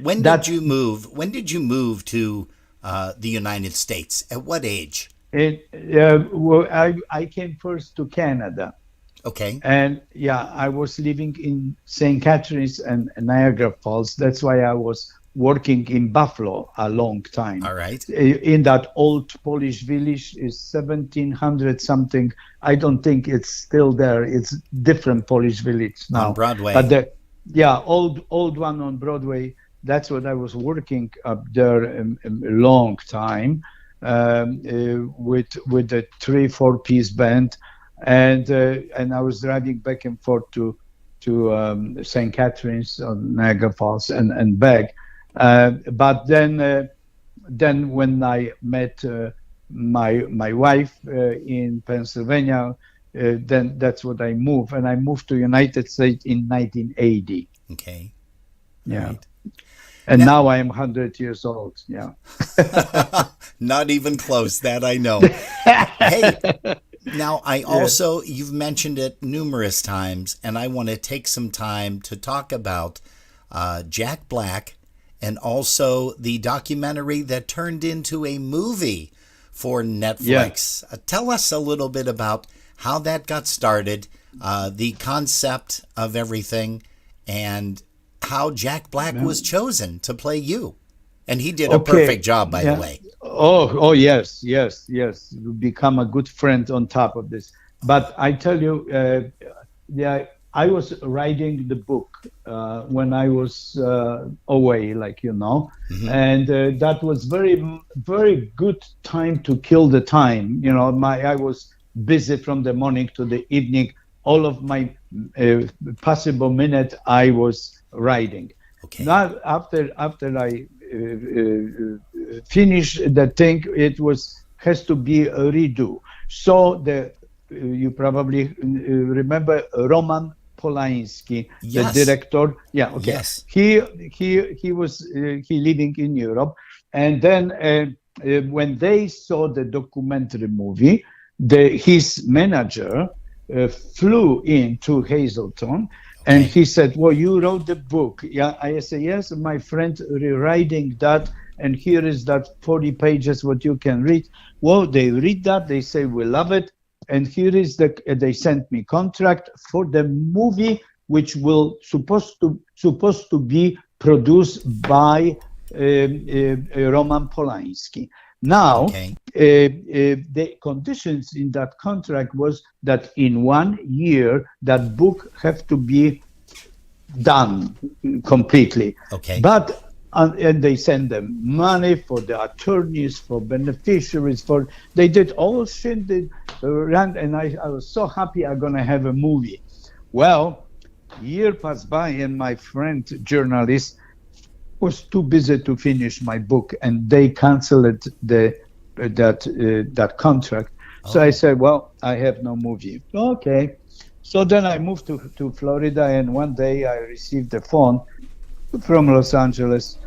Speaker 1: when did you move? When did you move to the United States? At what age?
Speaker 10: Well, I came first to Canada.
Speaker 1: Okay.
Speaker 10: And I was living in St. Catharines and Niagara Falls. That's why I was working in Buffalo a long time.
Speaker 1: All right.
Speaker 10: In that old Polish village is 1700 something. I don't think it's still there. It's different Polish village now.
Speaker 1: On Broadway.
Speaker 10: But old one on Broadway. That's what I was working up there a long time with the 3-4 piece band, and I was driving back and forth to St. Catherine's on Niagara Falls and back. But then when I met my wife in Pennsylvania, then that's what I moved, and I moved to United States in 1980.
Speaker 1: Okay.
Speaker 10: Yeah.
Speaker 1: Right.
Speaker 10: And now I am 100 years old. Yeah.
Speaker 1: Not even close. That I know. Hey, now I also, you've mentioned it numerous times, and I want to take some time to talk about Jack Black and also the documentary that turned into a movie for Netflix. Tell us a little bit about how that got started, the concept of everything, and how Jack Black was chosen to play you. And he did a perfect job, by the way.
Speaker 10: Oh, yes. You become a good friend on top of this. But I tell you, I was writing the book when I was away, and that was very, very good time to kill the time. I was busy from the morning to the evening. All of my possible minute I was writing.
Speaker 1: Okay.
Speaker 10: Now after I finish the thing, it has to be a redo. So you probably remember Roman Polanski,
Speaker 1: Yes.
Speaker 10: the director. Yeah. Okay.
Speaker 1: Yes.
Speaker 10: He was living in Europe, and then when they saw the documentary movie, his manager flew into Hazleton, and he said, "Well, you wrote the book." Yeah, I said, "Yes, my friend rewriting that, and here is that 40 pages what you can read." Well, they read that, they say, "We love it," and here is they sent me contract for the movie, which will supposed to be produced by Roman Polanski. Now, the conditions in that contract was that in 1 year that book have to be done completely.
Speaker 1: Okay.
Speaker 10: But and they send them money for the attorneys, for beneficiaries, they did all shit. And I was so happy I'm gonna have a movie. Well, year passed by, and my friend journalist was too busy to finish my book, and they canceled that contract. So I said, "Well, I have no movie." Okay. So then I moved to Florida, and one day I received a phone from Los Angeles,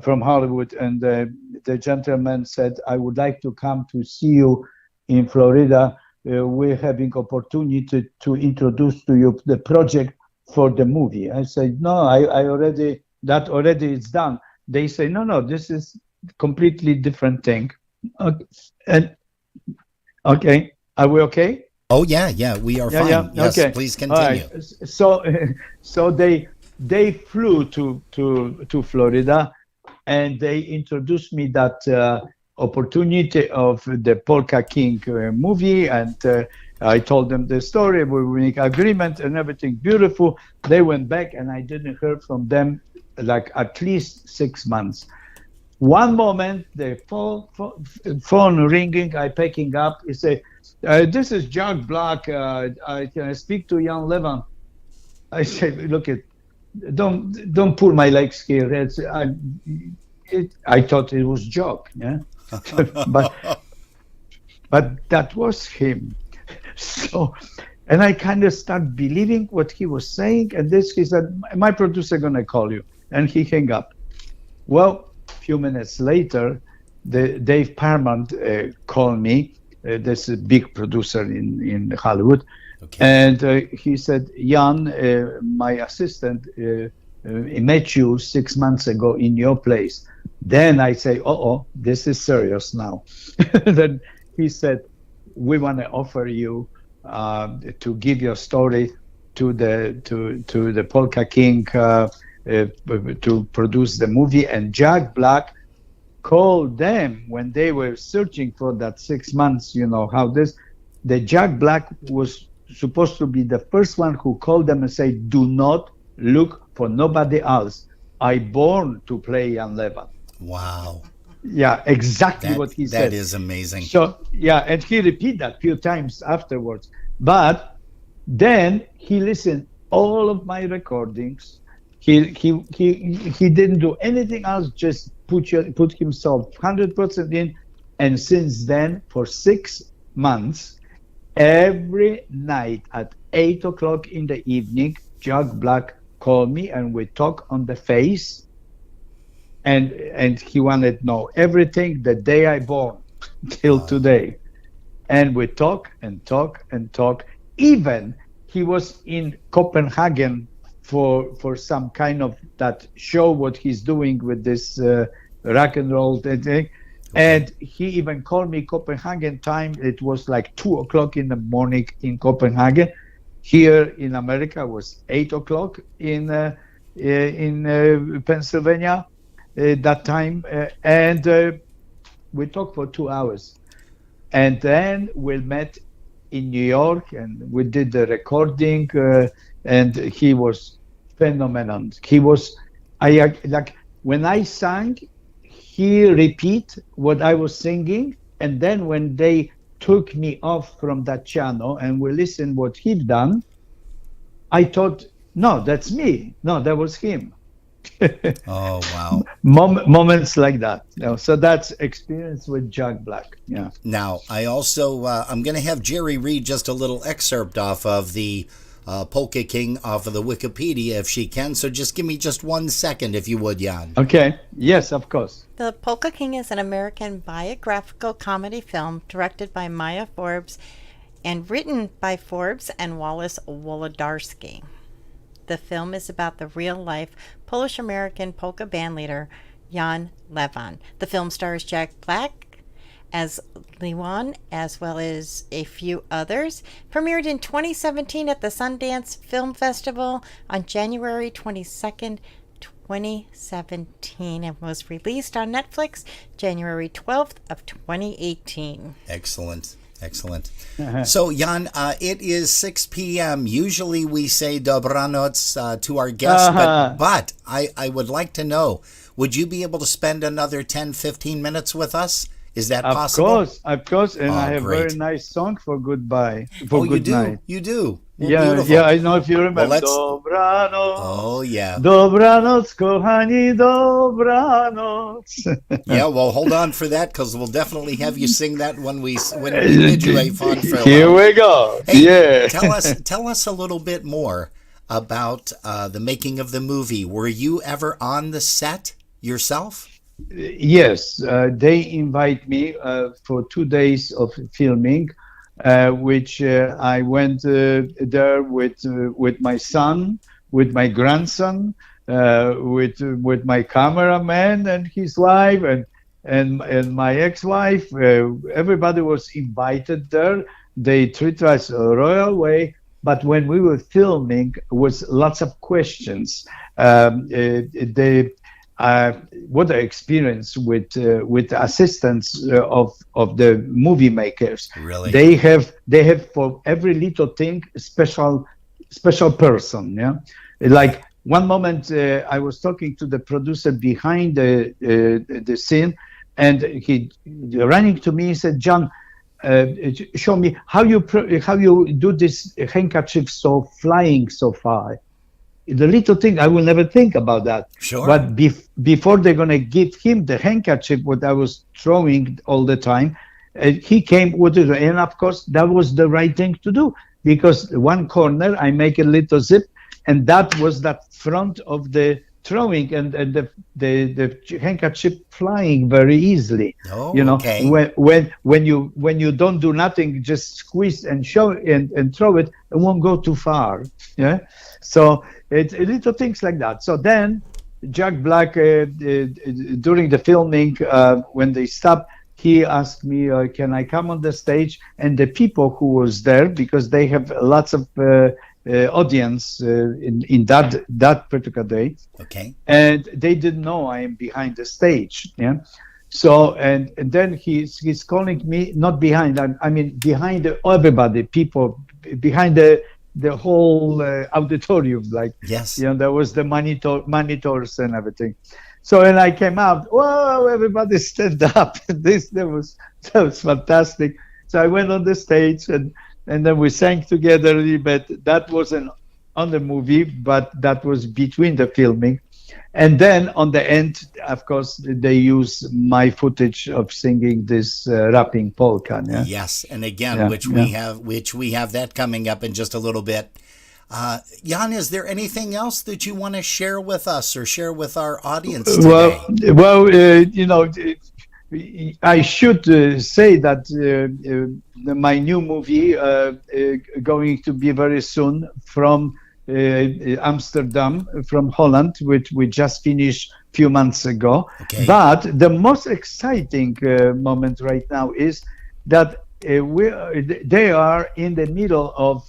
Speaker 10: from Hollywood, and the gentleman said, "I would like to come to see you in Florida. We're having opportunity to introduce to you the project for the movie." I said, "No, I already is done." They say, no, this is completely different thing. Okay, are we okay?
Speaker 1: Oh yeah, we are fine.
Speaker 10: Yeah.
Speaker 1: Yes,
Speaker 10: Okay.
Speaker 1: please continue.
Speaker 10: All right. So they flew to Florida, and they introduced me that opportunity of the Polka King movie, and I told them the story. We make agreement and everything beautiful. They went back, and I didn't hear from them like at least 6 months. One moment, the phone ringing, I picking up. He say, "This is Jack Black. Can I speak to Jan Lewan?" I said, "Look, don't pull my legs here. I thought it was joke, yeah, but that was him." So, and I kind of start believing what he was saying. And he said, "My producer gonna call you," and he hung up. Well, a few minutes later, Dave Parman called me. This is a big producer in Hollywood.
Speaker 1: Okay.
Speaker 10: And he said, "Jan, my assistant met you 6 months ago in your place." Then I say, "Oh, this is serious now." Then he said, "We want to offer you to give your story to the Polka King to produce the movie. And Jack Black called them when they were searching for that 6 months. You know how this. The Jack Black was supposed to be the first one who called them and said, "Do not look for nobody else. I born to play Jan Lewan."
Speaker 1: Wow.
Speaker 10: Yeah, exactly what he said.
Speaker 1: That is amazing.
Speaker 10: So yeah, and he repeated that a few times afterwards. But then he listened all of my recordings. He didn't do anything else. Just put himself 100% in. And since then, for 6 months, every night at 8 o'clock in the evening, Jack Black called me and we talk on the face. And he wanted to know everything the day I born till today. And we talk and talk and talk. Even he was in Copenhagen for some kind of that show what he's doing with this rock and roll thing. And he even called me Copenhagen time. It was like 2 o'clock in the morning in Copenhagen. Here in America was 8 o'clock in Pennsylvania. That time, and we talked for 2 hours, and then we met in New York, and we did the recording, and he was phenomenal. He was, like when I sang, he repeat what I was singing, and then when they took me off from that channel and we listened what he'd done, I thought, no, that's me. No, that was him.
Speaker 1: Oh, wow.
Speaker 10: Moments like that. So that's experience with Jack Black. Yeah.
Speaker 1: Now, I also, I'm going to have Jerry read just a little excerpt off of the Polka King off of the Wikipedia if she can. So just give me just 1 second, if you would, Jan.
Speaker 10: Okay. Yes, of course.
Speaker 5: The Polka King is an American biographical comedy film directed by Maya Forbes and written by Forbes and Wallace Wolodarski. The film is about the real-life Polish-American polka bandleader Jan Lewan. The film stars Jack Black as Lewan, as well as a few others. Premiered in 2017 at the Sundance Film Festival on January 22nd, 2017, and was released on Netflix January 12th of 2018.
Speaker 1: Excellent. Excellent. So, Jan, it is 6 p.m. Usually we say dobranoc to our guests, but I would like to know, would you be able to spend another 10, 15 minutes with us? Is that possible?
Speaker 10: Of course. And I have a
Speaker 1: great.
Speaker 10: very nice song for goodbye. For
Speaker 1: you
Speaker 10: good
Speaker 1: do?
Speaker 10: night.
Speaker 1: You do? Well,
Speaker 10: Yeah,
Speaker 1: beautiful.
Speaker 10: yeah, I know if you remember.
Speaker 1: Well,
Speaker 10: Dobranoc.
Speaker 1: Oh, yeah.
Speaker 10: Dobranoc, kochani, dobranoc.
Speaker 1: Yeah, well, hold on for that, because we'll definitely have you sing that when we bid you a fond farewell.
Speaker 10: Here we go.
Speaker 1: Hey,
Speaker 10: Yeah.
Speaker 1: tell us a little bit more about the making of the movie. Were you ever on the set yourself?
Speaker 10: Yes, they invite me for 2 days of filming, which I went there with my son, with my grandson, with my cameraman and his wife, and my ex-wife. Everybody was invited there. They treat us a royal way. But when we were filming, was lots of questions. What I experienced with assistants of the movie makers.
Speaker 1: Really?
Speaker 10: They have for every little thing special person. Yeah, like one moment I was talking to the producer behind the scene, and he running to me. He said, "John, show me how you do this handkerchief so flying so far." The little thing, I will never think about that.
Speaker 1: Sure.
Speaker 10: But before they're going to give him the handkerchief, what I was throwing all the time, he came with it. And of course, that was the right thing to do, because one corner, I make a little zip, and that was that front of the throwing, and the handkerchief flying very easily.
Speaker 1: Oh,
Speaker 10: you know,
Speaker 1: okay.
Speaker 10: when you don't do nothing, just squeeze and show and throw it, it won't go too far. Yeah. So it's little things like that. So then Jack Black, during the filming, when they stopped, he asked me, can I come on the stage? And the people who was there, because they have lots of audience in that particular day,
Speaker 1: Okay.
Speaker 10: and they didn't know I am behind the stage. Yeah. So and then he's calling me, not behind. I mean behind everybody, people behind the whole auditorium. Like,
Speaker 1: Yes.
Speaker 10: there was the monitors and everything. So when I came out, whoa, everybody stand up. That was fantastic. So I went on the stage and then we sang together a little bit. That wasn't on the movie, but that was between the filming. And then on the end, of course, they use my footage of singing this rapping polka. Yeah?
Speaker 1: Yes, and again,
Speaker 10: Yeah,
Speaker 1: which we have that coming up in just a little bit. Jan, is there anything else that you want to share with us or share with our audience today?
Speaker 10: Well, I should say that my new movie going to be very soon from Amsterdam, from Holland, which we just finished a few months ago.
Speaker 1: Okay.
Speaker 10: But the most exciting moment right now is that they are in the middle of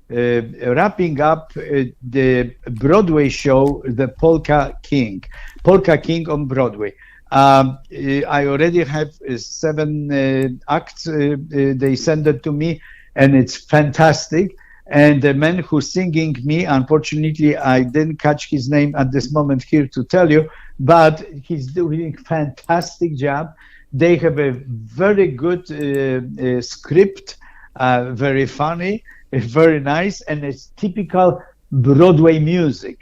Speaker 10: wrapping up the Broadway show, the Polka King on Broadway. I already have 7 acts. They sent it to me, and it's fantastic. And the man who's singing me, unfortunately, I didn't catch his name at this moment here to tell you, but he's doing a fantastic job. They have a very good script, very funny, very nice, and it's typical Broadway music.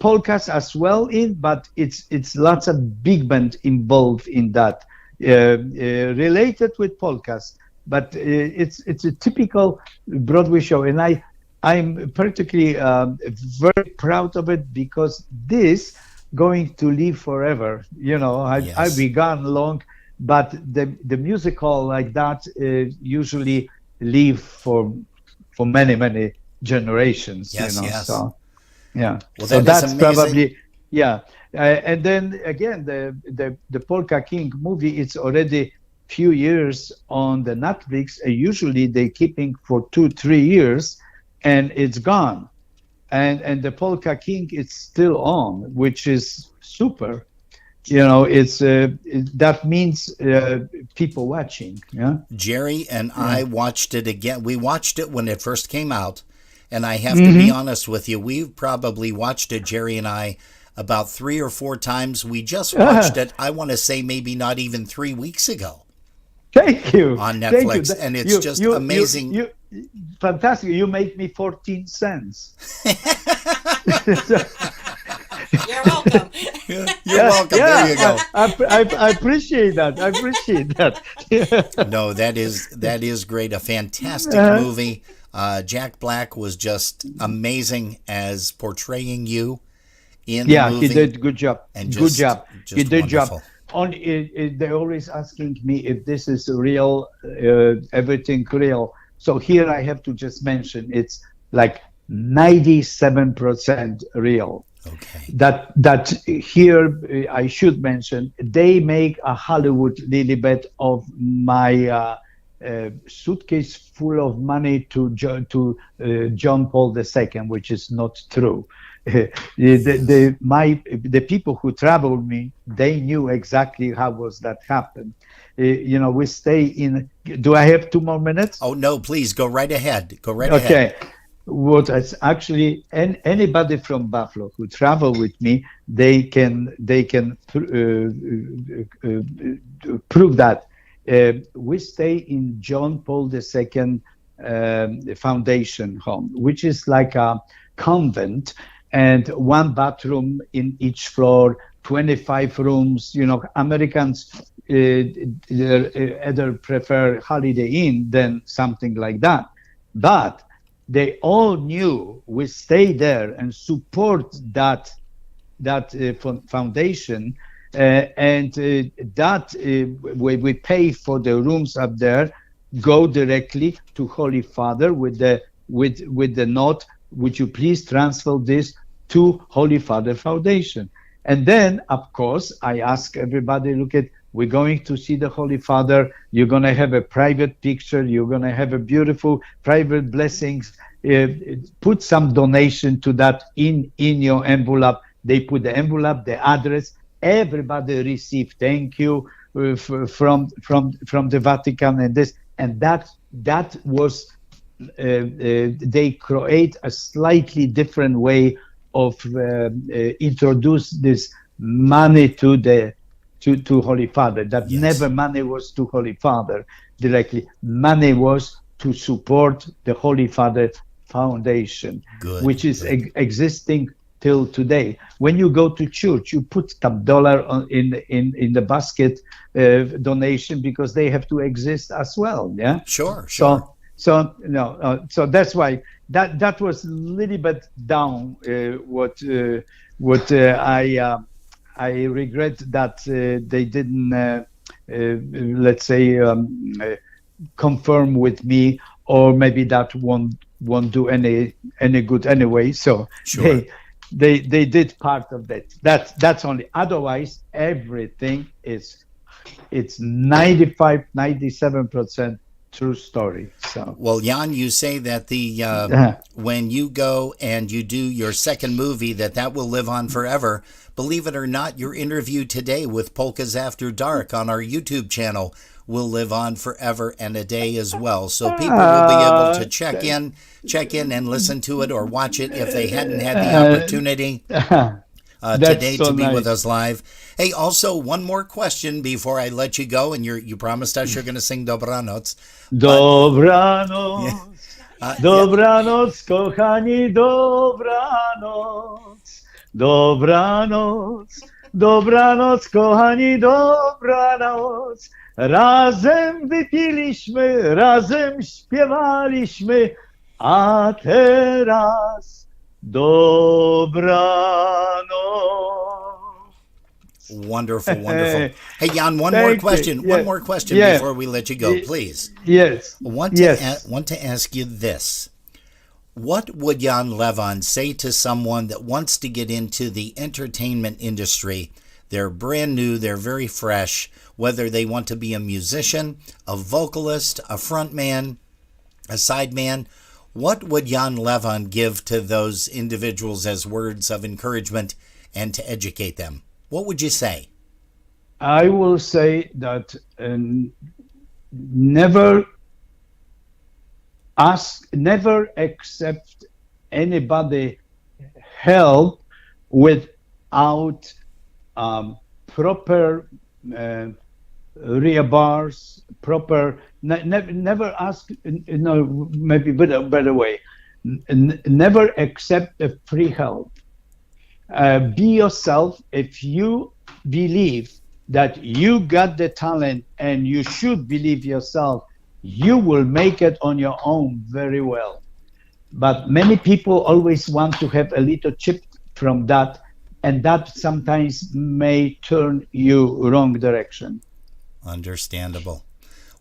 Speaker 10: Polkas as well but it's lots of big band involved in that, related with polkas. But it's a typical Broadway show, and I'm particularly very proud of it, because this going to live forever. I began long, but the musical like that usually live for many generations.
Speaker 1: Yes.
Speaker 10: So yeah.
Speaker 1: Well,
Speaker 10: So
Speaker 1: that is
Speaker 10: that's
Speaker 1: amazing.
Speaker 10: probably and then again the Polka King movie, it's already few years on the Netflix. Usually they keeping for 2-3 years, and it's gone. And the Polka King is still on, which is super. It's that means people watching. Yeah.
Speaker 1: Jerry and I watched it again. We watched it when it first came out, and I have to be honest with you, we've probably watched it, Jerry and I, about 3 or 4 times. We just watched it, I want to say maybe not even 3 weeks ago.
Speaker 10: Thank you.
Speaker 1: On
Speaker 10: Thank you.
Speaker 1: Netflix, and it's just amazing.
Speaker 10: You, fantastic. You make me 14 cents.
Speaker 5: You're welcome.
Speaker 1: You're welcome. There you go.
Speaker 10: I appreciate that. I appreciate that.
Speaker 1: No, that is great. A fantastic movie. Jack Black was just amazing as portraying you in the movie.
Speaker 10: He did good job.
Speaker 1: And
Speaker 10: good job.
Speaker 1: Just
Speaker 10: He did
Speaker 1: wonderful.
Speaker 10: job. They're always asking me if this is real, everything real. So here I have to just mention it's like 97% real.
Speaker 1: Okay.
Speaker 10: That here I should mention, they make a Hollywood little bit of my suitcase full of money to John Paul II, which is not true. The people who traveled me, they knew exactly how was that happened. We stay in. Do I have 2 more minutes?
Speaker 1: Oh no, please go right ahead. Go right
Speaker 10: Okay.
Speaker 1: ahead.
Speaker 10: What is actually anybody from Buffalo who travel with me, they can prove that. We stay in John Paul II Foundation home, which is like a convent, and 1 bathroom in each floor, 25 rooms. Americans either prefer Holiday Inn than something like that. But they all knew we stay there and support that foundation, and that we pay for the rooms up there, go directly to Holy Father with the note, would you please transfer this to Holy Father Foundation? And then, of course, I ask everybody, look at We're going to see the Holy Father. You're going to have a private picture. You're going to have a beautiful private blessings. Put some donation to that in your envelope. They put the envelope, the address. Everybody received thank you from the Vatican and that was they create a slightly different way of introduce this money to Holy Father. That never money was to Holy Father directly. Money was to support the Holy Father Foundation, which is existing till today. When you go to church, you put some dollar in the basket donation because they have to exist as well. Yeah,
Speaker 1: sure.
Speaker 10: So that's why that was a little bit down. What I regret that they didn't let's say confirm with me, or maybe that won't do any good anyway. So they did part of that. That's only. Otherwise, everything it's 97% true story. So
Speaker 1: well, Jan, you say that when you go and you do your second movie, that will live on forever. Believe it or not, your interview today with Polkas After Dark on our YouTube channel will live on forever and a day as well. So people will be able to check in and listen to it or watch it if they hadn't had the opportunity today to be with us live. Hey, also one more question before I let you go, and you promised us you're going to sing Dobranoc.
Speaker 10: Dobranoc, dobranoc, kochani, dobranoc, dobranoc, dobranoc, kochani, dobranoc. Razem wypiliśmy, razem śpiewaliśmy, a teraz dobranoc.
Speaker 1: Wonderful. Hey, Jan, one more question before we let you go, please.
Speaker 10: Yes.
Speaker 1: I want to ask you this. What would Jan Lewan say to someone that wants to get into the entertainment industry? They're brand new, they're very fresh, whether they want to be a musician, a vocalist, a frontman, a sideman. What would Jan Lewan give to those individuals as words of encouragement and to educate them? What would you say?
Speaker 10: I will say that never accept anybody help without proper rear bars, proper. Never ask. Maybe better way. Never accept a free help. Be yourself. If you believe that you got the talent and you should believe yourself, you will make it on your own very well. But many people always want to have a little chip from that, and that sometimes may turn you wrong direction.
Speaker 1: Understandable.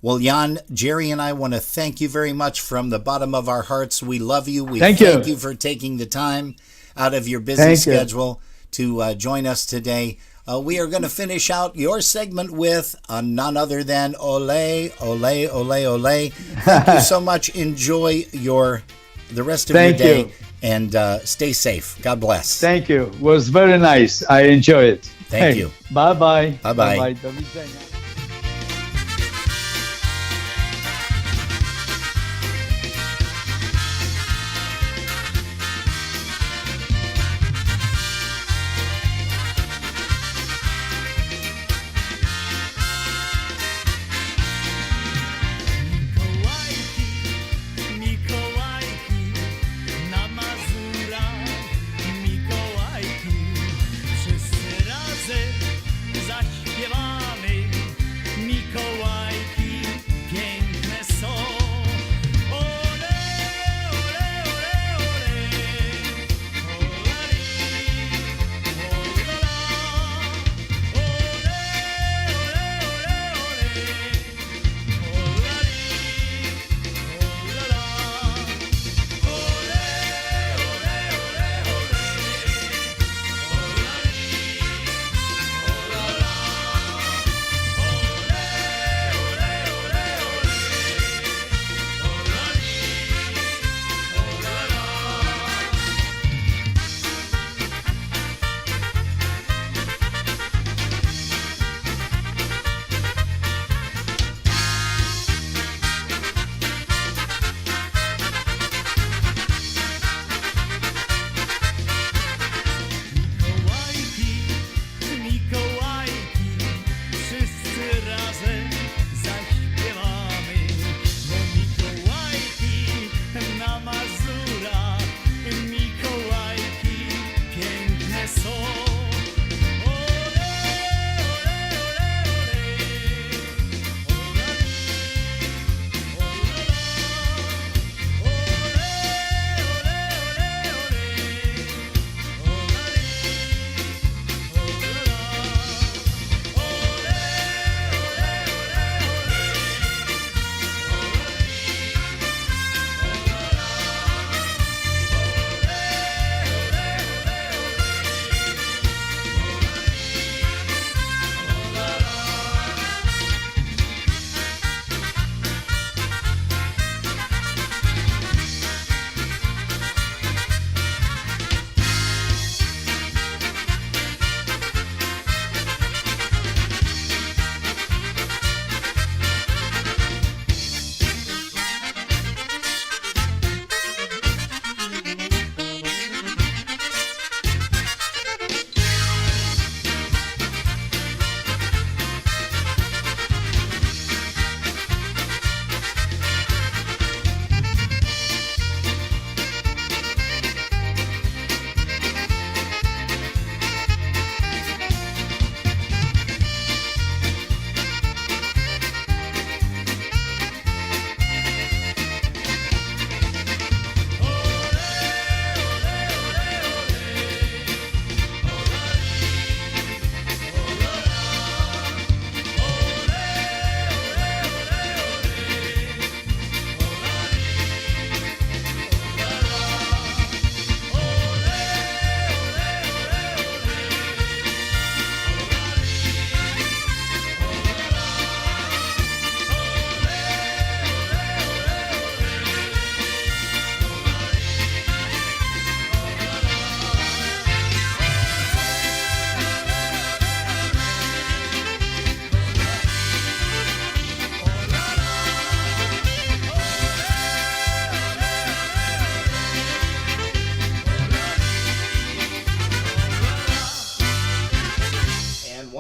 Speaker 1: Well, Jan, Jerry and I want to thank you very much from the bottom of our hearts. We love you. We thank you for taking the time out of your busy schedule to join us today. We are going to finish out your segment with none other than Ole, Ole, Ole, Ole. Thank you so much. Enjoy the rest of your day and stay safe. God bless.
Speaker 10: Thank you. It was very nice. I enjoy it.
Speaker 1: Thank you.
Speaker 10: Bye-bye.
Speaker 1: Bye-bye.
Speaker 10: Bye-bye. Do widzenia.
Speaker 8: Zaśpiewamy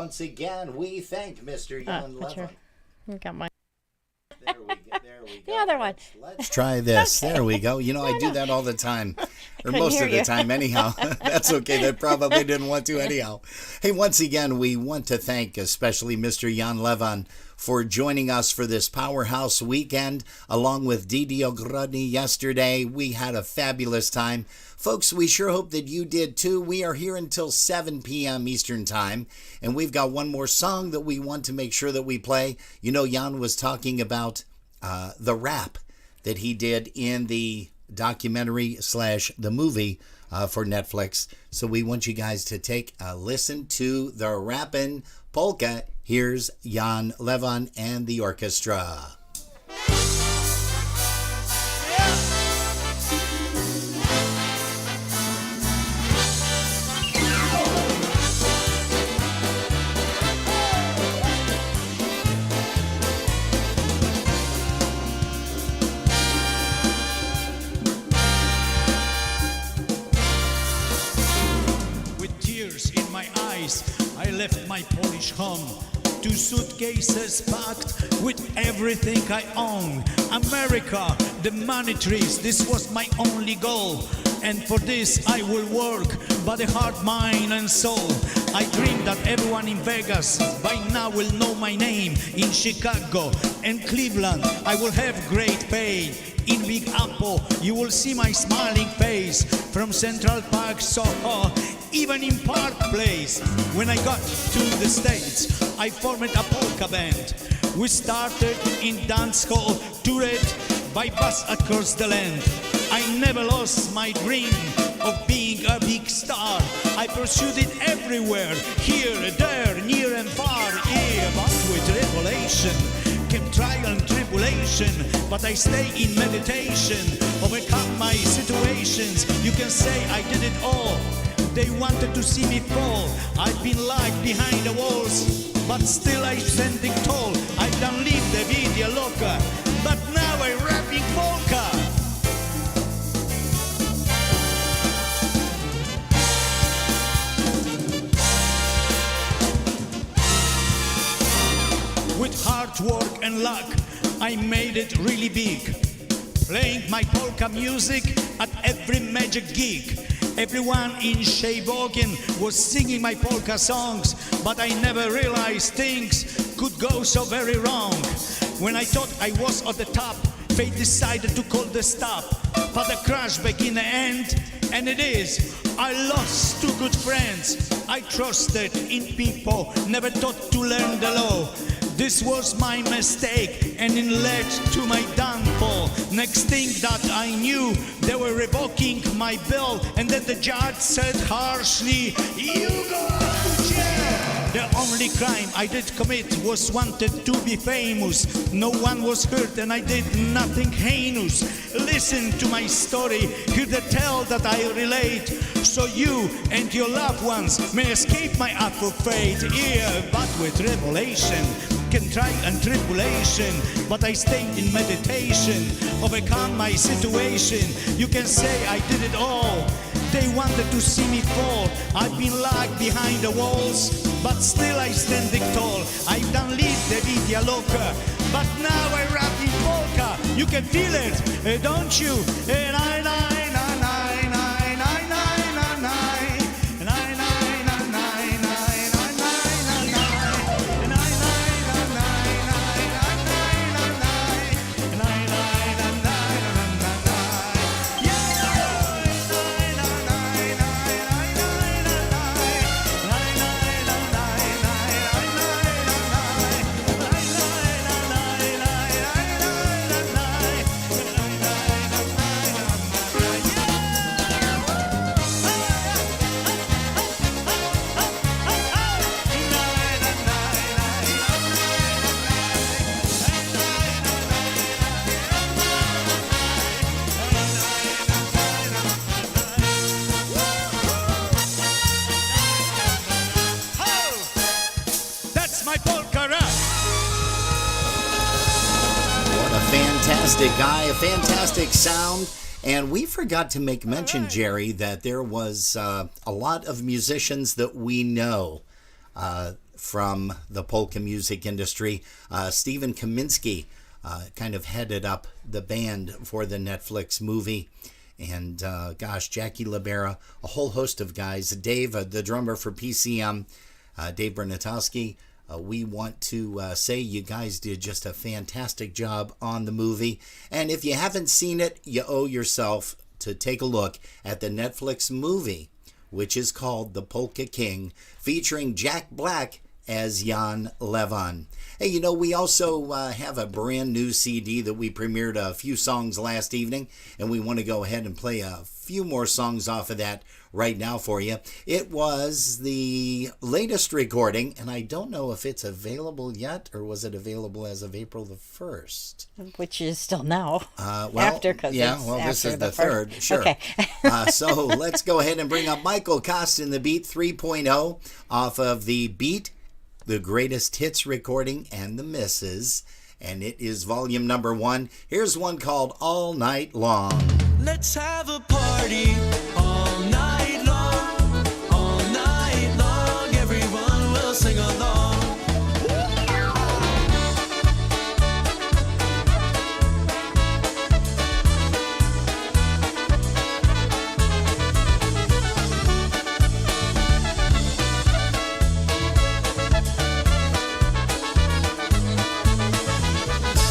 Speaker 1: once again, we thank Mr. Jan Lewan.
Speaker 5: You got my
Speaker 1: There we go.
Speaker 5: the other one.
Speaker 1: Let's try this. There we go. You know, I do that all the time, or most
Speaker 5: hear
Speaker 1: of the
Speaker 5: you.
Speaker 1: time anyhow. That's okay. They probably didn't want to anyhow. Hey, once again, we want to thank especially Mr. Jan Lewan for joining us for this Powerhouse weekend, along with Didi Ogrodny yesterday. We had a fabulous time. Folks, we sure hope that you did too. We are here until 7 p.m. Eastern Time, and we've got one more song that we want to make sure that we play. You know, Jan was talking about the rap that he did in the documentary / the movie for Netflix. So we want you guys to take a listen to the rappin' polka. Here's Jan Lewan and the orchestra.
Speaker 8: I left my Polish home, 2 suitcases packed with everything I own. America, the money trees, this was my only goal. And for this I will work, body, heart, mind and soul. I dream that everyone in Vegas by now will know my name. In Chicago and Cleveland I will have great pay. In Big Apple you will see my smiling face. From Central Park, Soho, even in Park Place. When I got to the States, I formed a polka band. We started in dance hall, toured by bus across the land. I never lost my dream of being a big star. I pursued it everywhere, here, there, near and far. Yeah, but with revelation came trial and tribulation, but I stay in meditation, overcome my situations. You can say I did it all. They wanted to see me fall. I've been locked behind the walls, but still I'm standing tall. I don't leave the video loca, but now I'm rapping polka. With hard work and luck, I made it really big. Playing my polka music at every major gig. Everyone in Sheboygan was singing my polka songs, but I never realized things could go so very wrong. When I thought I was at the top, fate decided to call the stop. But the crash back in the end, and it is. I lost 2 good friends. I trusted in people, never thought to learn the law. This was my mistake, and it led to my downfall. Next thing that I knew, they were revoking my bill, and then the judge said harshly, "You go to jail." The only crime I did commit was wanted to be famous. No one was hurt, and I did nothing heinous. Listen to my story, hear the tale that I relate, so you and your loved ones may escape my awful fate. Yeah, but with revelation can try and tribulation, but I stayed in meditation, overcome my situation. You can say I did it all. They wanted to see me fall. I've been locked behind the walls, but still I standing tall. I don't leave the Vidia Loca, but now I rap in polka. You can feel it, don't you? And
Speaker 1: Fantastic guy, a fantastic sound. And we forgot to make mention, Jerry, that there was a lot of musicians that we know from the polka music industry. Stephen Kaminsky kind of headed up the band for the Netflix movie. And Jackie Libera, a whole host of guys. Dave, the drummer for PCM, Dave Bernatowski. We want to say you guys did just a fantastic job on the movie. And if you haven't seen it, you owe yourself to take a look at the Netflix movie, which is called The Polka King, featuring Jack Black as Jan Lewan. Hey, we also have a brand new CD that we premiered a few songs last evening, and we want to go ahead and play a few more songs off of that right now for you. It was the latest recording, and I don't know if it's available yet, or was it available as of April the 1st?
Speaker 5: Which is still now.
Speaker 1: After,
Speaker 5: because
Speaker 1: this is the third. Sure.
Speaker 5: Okay.
Speaker 1: So let's go ahead and bring up Michael Kostin, the Beat 3.0, off of the Beat, the Greatest Hits recording, and the Misses. And it is volume number 1. Here's one called All Night Long.
Speaker 6: Let's have a party all night long. All night long, everyone will sing along.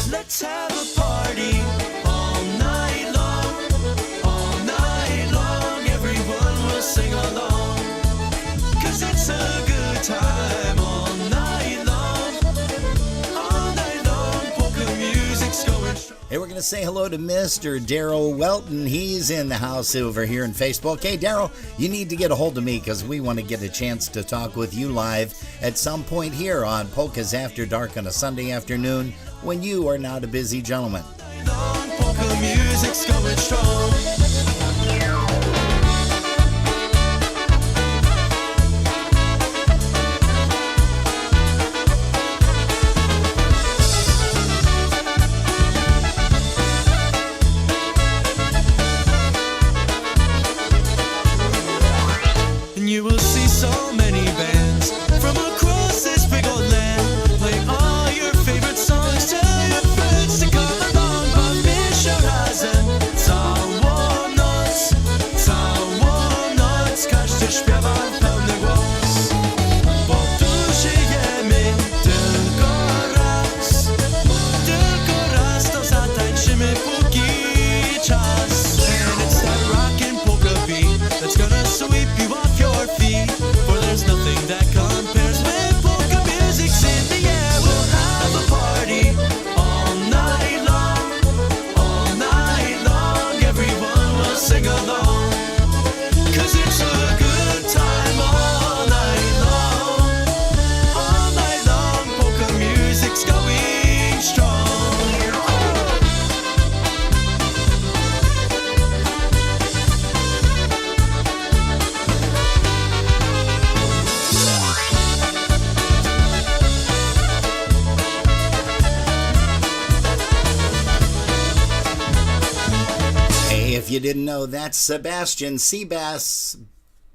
Speaker 6: Let's have a party all night long. All night long, everyone will sing along. 'Cause it's a good time all night long. All night long, polka music's going strong.
Speaker 1: Hey, we're going to say hello to Mr. Daryl Welton. He's in the house over here in Facebook. Hey, Daryl, you need to get a hold of me because we want to get a chance to talk with you live at some point here on Polkas After Dark on a Sunday afternoon when you are not a busy gentleman.
Speaker 6: Long, polka music's going strong. And you will see so many bands from across this big old land play all your favorite songs. Tell your friends to come along, but miss your razem. Całą noc każdy śpiewa w pełny głos. Bo tu żyjemy tylko raz to zatańczymy póki czas. And it's that rockin' polka beat that's gonna sweep you off your feet. For there's nothing that compares when polka music's in the air. We'll have a party all night long, everyone will sing along. 'Cause it's a good time all night long, polka music's going strong.
Speaker 1: Hey, if you didn't know, that's Sebastian Seabass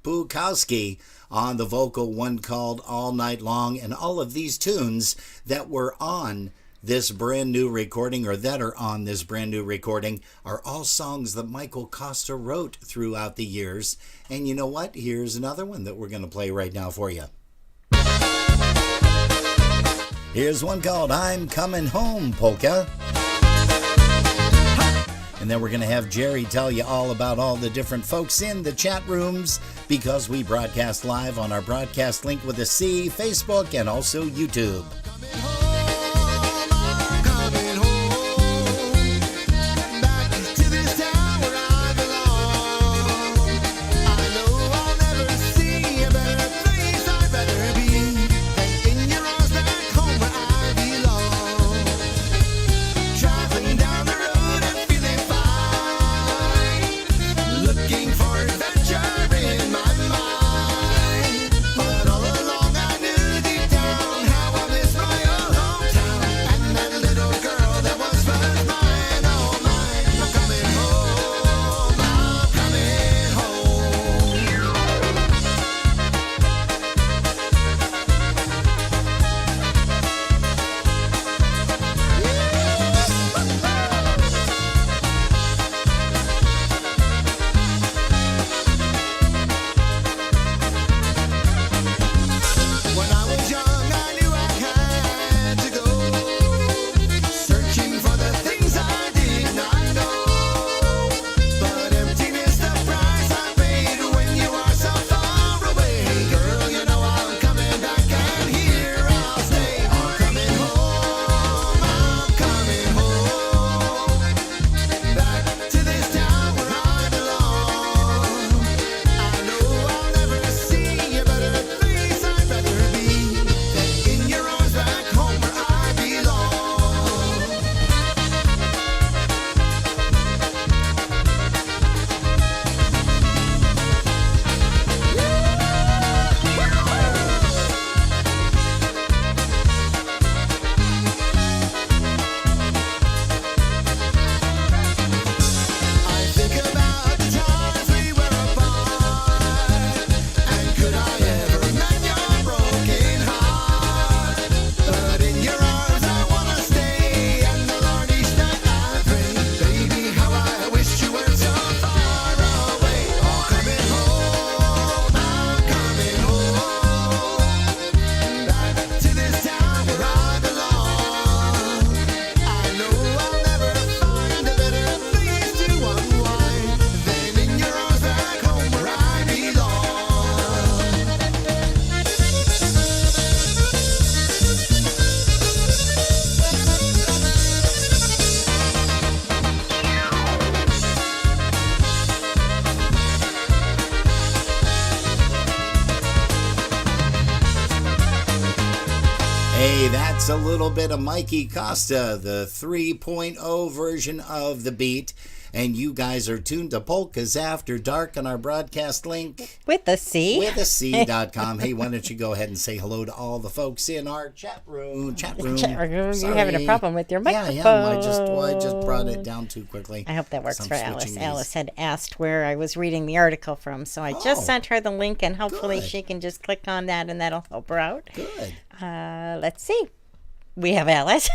Speaker 1: Bukowski on the vocal, one called All Night Long. And all of these tunes that were on this brand new recording, or that are on this brand new recording, are all songs that Michael Costa wrote throughout the years. And you know what? Here's another one that we're going to play right now for you. Here's one called I'm Coming Home, Polka. And then we're going to have Jerry tell you all about all the different folks in the chat rooms, because we broadcast live on our broadcast link with a C, Facebook, and also YouTube.
Speaker 6: Looking for adventure in my mind, but all along I knew deep down how I miss my
Speaker 1: Hey, that's a little bit of Mikey Costa, the 3.0 version of the beat. And you guys are tuned to Polkas After Dark on our broadcast link.
Speaker 5: With a C.
Speaker 1: With a C.com. Hey, why don't you go ahead and say hello to all the folks in our chat room.
Speaker 5: You're having a problem with your microphone.
Speaker 1: Yeah, I am. I just brought it down too quickly.
Speaker 5: I hope that works
Speaker 1: So I'm
Speaker 5: for Alice.
Speaker 1: switching
Speaker 5: Alice had asked where I was reading the article from, so I just sent her the link, and hopefully
Speaker 1: Good.
Speaker 5: she can just click on that, and that'll help her out.
Speaker 1: Good.
Speaker 5: Let's see. We have Alice.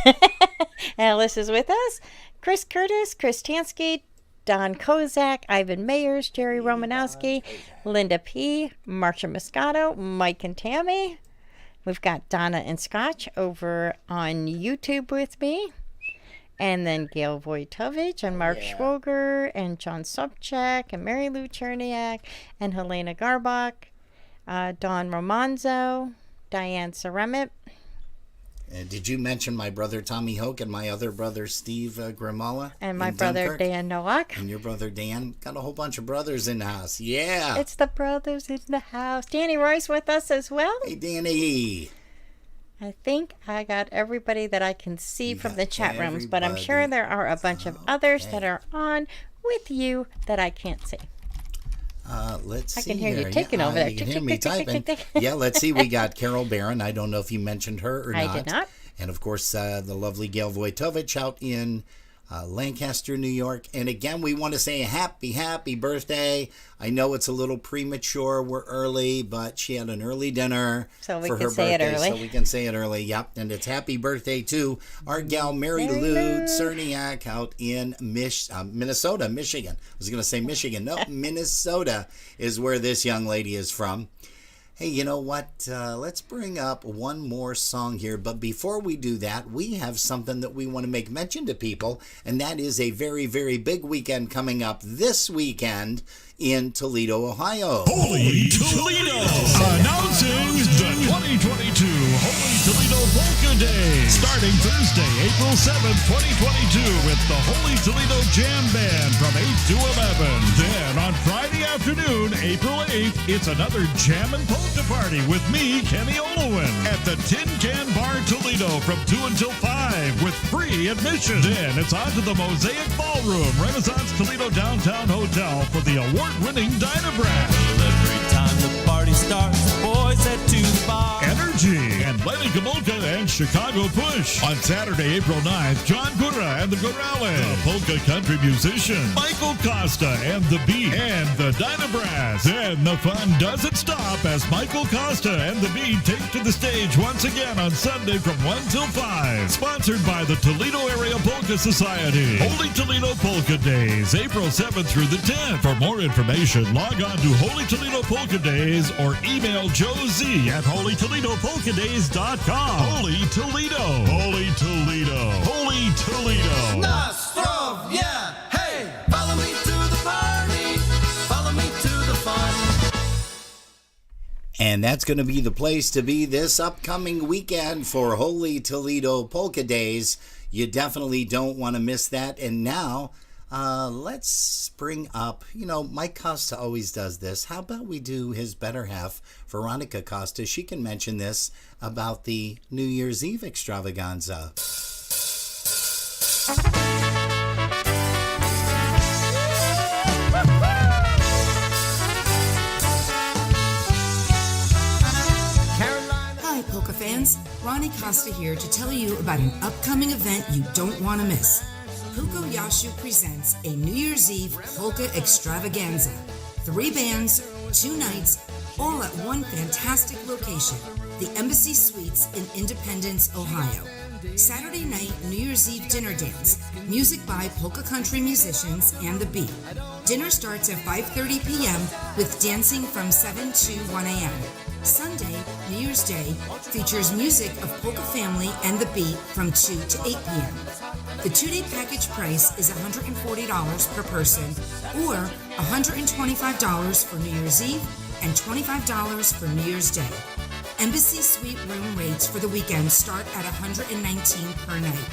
Speaker 5: Alice is with us. Chris Curtis, Chris Tansky, Don Kozak, Ivan Mayers, Jerry Romanowski, Linda P., Marcia Moscato, Mike and Tammy. We've got Donna and Scotch over on YouTube with me. And then Gail Wojtovich and Mark Schwoger and John Sobchak and Mary Lou Cherniak and Helena Garbach, Dawn Romanzo, Diane Ceremit.
Speaker 1: Did you mention my brother Tommy Hoke and my other brother Steve Grimala?
Speaker 5: And my
Speaker 1: in
Speaker 5: brother
Speaker 1: Dunkirk?
Speaker 5: Dan Nowak.
Speaker 1: And your brother Dan. Got a whole bunch of brothers in the house. Yeah.
Speaker 5: It's the brothers in the house. Danny Royce with us as well.
Speaker 1: Hey, Danny.
Speaker 5: I think I got everybody that I can see from the chat rooms, but I'm sure there are a bunch of others that are on with you that I can't see.
Speaker 1: Let's see.
Speaker 5: I can hear you
Speaker 1: here.
Speaker 5: ticking over there.
Speaker 1: You can
Speaker 5: Tick,
Speaker 1: hear
Speaker 5: tick,
Speaker 1: me
Speaker 5: tick, tick,
Speaker 1: typing.
Speaker 5: tick, tick.
Speaker 1: Yeah, let's see. We got Carol Barron. I don't know if you mentioned her or not.
Speaker 5: I did not.
Speaker 1: And of course, the lovely Gail Wojtovich out in Lancaster, New York. And again, we want to say happy birthday. I know it's a little premature. We're early, but she had an early dinner
Speaker 5: So we
Speaker 1: for
Speaker 5: can
Speaker 1: her
Speaker 5: say it
Speaker 1: birthday.
Speaker 5: early.
Speaker 1: So we can say it early. Yep. And it's happy birthday to our gal Mary Lou Cerniak out in Minnesota, Michigan. I was going to say Michigan. No, Minnesota is where this young lady is from. Hey, you know what? Let's bring up one more song here. But before we do that, we have something that we want to make mention to people, and that is a very, very big weekend coming up this weekend in Toledo, Ohio.
Speaker 4: Holy Toledo! Announcing the 2022 Holy Toledo Polka Day. Starting Thursday, April 7th, 2022 with the Holy Toledo Jam Band from 8 to 11. Then on Friday afternoon, April 8th, it's another Jam and Polka Party with me, Kenny Olowin, at the Tin Can Bar Toledo from 2 until 5 with free admission. Then it's on to the Mosaic Ballroom, Renaissance Toledo Downtown Hotel for the award-winning Dynabrand.
Speaker 6: Every time the party starts, boys head to the bar.
Speaker 4: Energy and Lenny Kamolka and Chicago Push. On Saturday, April 9th, John Gura and the Gurales, the polka country musician, Michael Costa and the Beat, and the Dynabrass. Then the fun doesn't stop as Michael Costa and the Beat take to the stage once again on Sunday from 1 till 5. Sponsored by the Toledo Area Polka Society. Holy Toledo Polka Days, April 7th through the 10th. For more information, log on to Holy Toledo Polka Days or email Joe Z at holytoledopolkadays.com. Holy Toledo. Holy Toledo. Holy Toledo.
Speaker 6: Nastrov, yeah, hey, follow me to the party, follow me to the fun.
Speaker 1: And that's going to be the place to be this upcoming weekend for Holy Toledo Polka Days. You definitely don't want to miss that. And now, let's bring up, Mike Costa always does this. How about we do his better half, Veronica Costa? She can mention this about the New Year's Eve extravaganza.
Speaker 11: Hi, Polka fans. Ronnie Costa here to tell you about an upcoming event you don't want to miss. Puko Yashu presents a New Year's Eve polka extravaganza. 3 bands, 2 nights, all at one fantastic location, the Embassy Suites in Independence, Ohio. Saturday night, New Year's Eve dinner dance, music by polka country musicians and the Beat. Dinner starts at 5:30 p.m. with dancing from 7 to 1 a.m. Sunday, New Year's Day, features music of Polka Family and the Beat from 2 to 8 p.m. The 2-day package price is $140 per person or $125 for New Year's Eve and $25 for New Year's Day. Embassy Suite room rates for the weekend start at $119 per night.